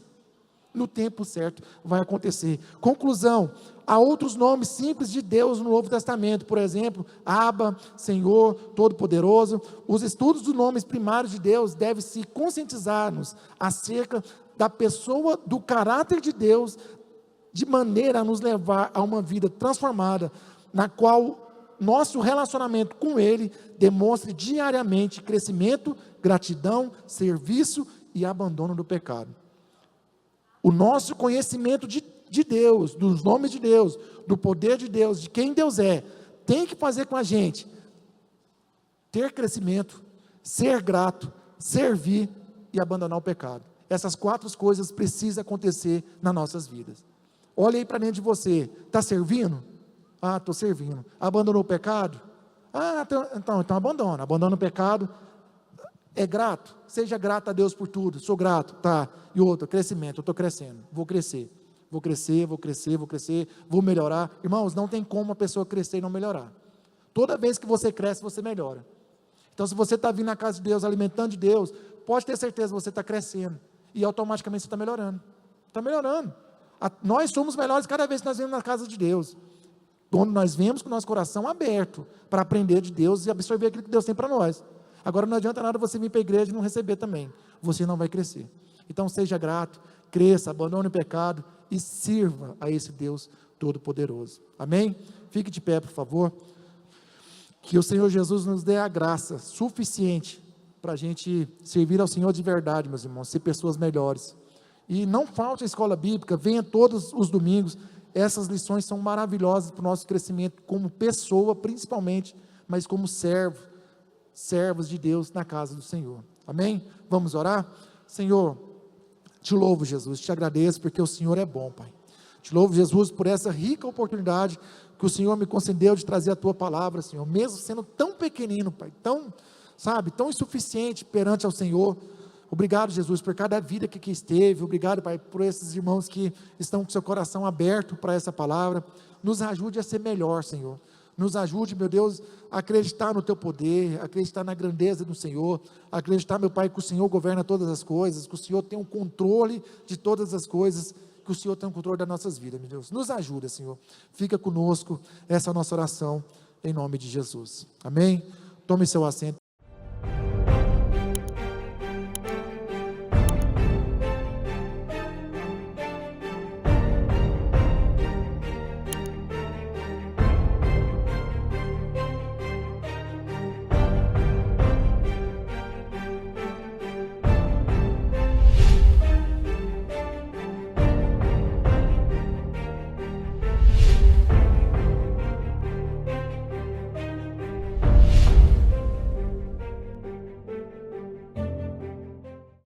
No tempo certo vai acontecer. Conclusão: há outros nomes simples de Deus no Novo Testamento, por exemplo, Abba, Senhor, Todo-Poderoso. Os estudos dos nomes primários de Deus devem se conscientizar-nos acerca da pessoa, do caráter de Deus, de maneira a nos levar a uma vida transformada, na qual nosso relacionamento com Ele demonstre diariamente crescimento, gratidão, serviço e abandono do pecado. O nosso conhecimento de Deus, dos nomes de Deus, do poder de Deus, de quem Deus é, tem que fazer com a gente ter crescimento, ser grato, servir e abandonar o pecado. Essas 4 coisas precisam acontecer nas nossas vidas. Olha aí para dentro de você, está servindo? Ah, estou servindo. Abandonou o pecado? Ah, então abandona o pecado. É grato? Seja grato a Deus por tudo. Sou grato, tá. E outra, crescimento, eu estou crescendo, vou crescer, vou melhorar. Irmãos, não tem como uma pessoa crescer e não melhorar. Toda vez que você cresce, você melhora. Então, se você está vindo na casa de Deus, alimentando de Deus, pode ter certeza que você está crescendo, e automaticamente você está melhorando. Está melhorando. Nós somos melhores cada vez que nós vemos na casa de Deus, quando nós vemos com o nosso coração aberto, para aprender de Deus e absorver aquilo que Deus tem para nós. Agora não adianta nada você vir para a igreja e não receber também, você não vai crescer. Então seja grato, cresça, abandone o pecado e sirva a esse Deus Todo-Poderoso. Amém? Fique de pé, por favor. Que o Senhor Jesus nos dê a graça suficiente para a gente servir ao Senhor de verdade, meus irmãos, ser pessoas melhores. E não falte a escola bíblica, venha todos os domingos. Essas lições são maravilhosas para o nosso crescimento como pessoa, principalmente, mas como servos de Deus na casa do Senhor. Amém? Vamos orar? Senhor, te louvo, Jesus, te agradeço porque o Senhor é bom, Pai. Te louvo, Jesus, por essa rica oportunidade que o Senhor me concedeu de trazer a Tua palavra, Senhor, mesmo sendo tão pequenino, Pai, tão insuficiente perante ao Senhor. Obrigado, Jesus, por cada vida que aqui esteve. Obrigado, Pai, por esses irmãos que estão com seu coração aberto para essa palavra. Nos ajude a ser melhor, Senhor. Nos ajude, meu Deus, a acreditar no Teu poder, acreditar na grandeza do Senhor, acreditar, meu Pai, que o Senhor governa todas as coisas, que o Senhor tem um controle de todas as coisas, que o Senhor tem um controle das nossas vidas, meu Deus. Nos ajuda, Senhor. Fica conosco, essa é a nossa oração, em nome de Jesus. Amém? Tome seu assento.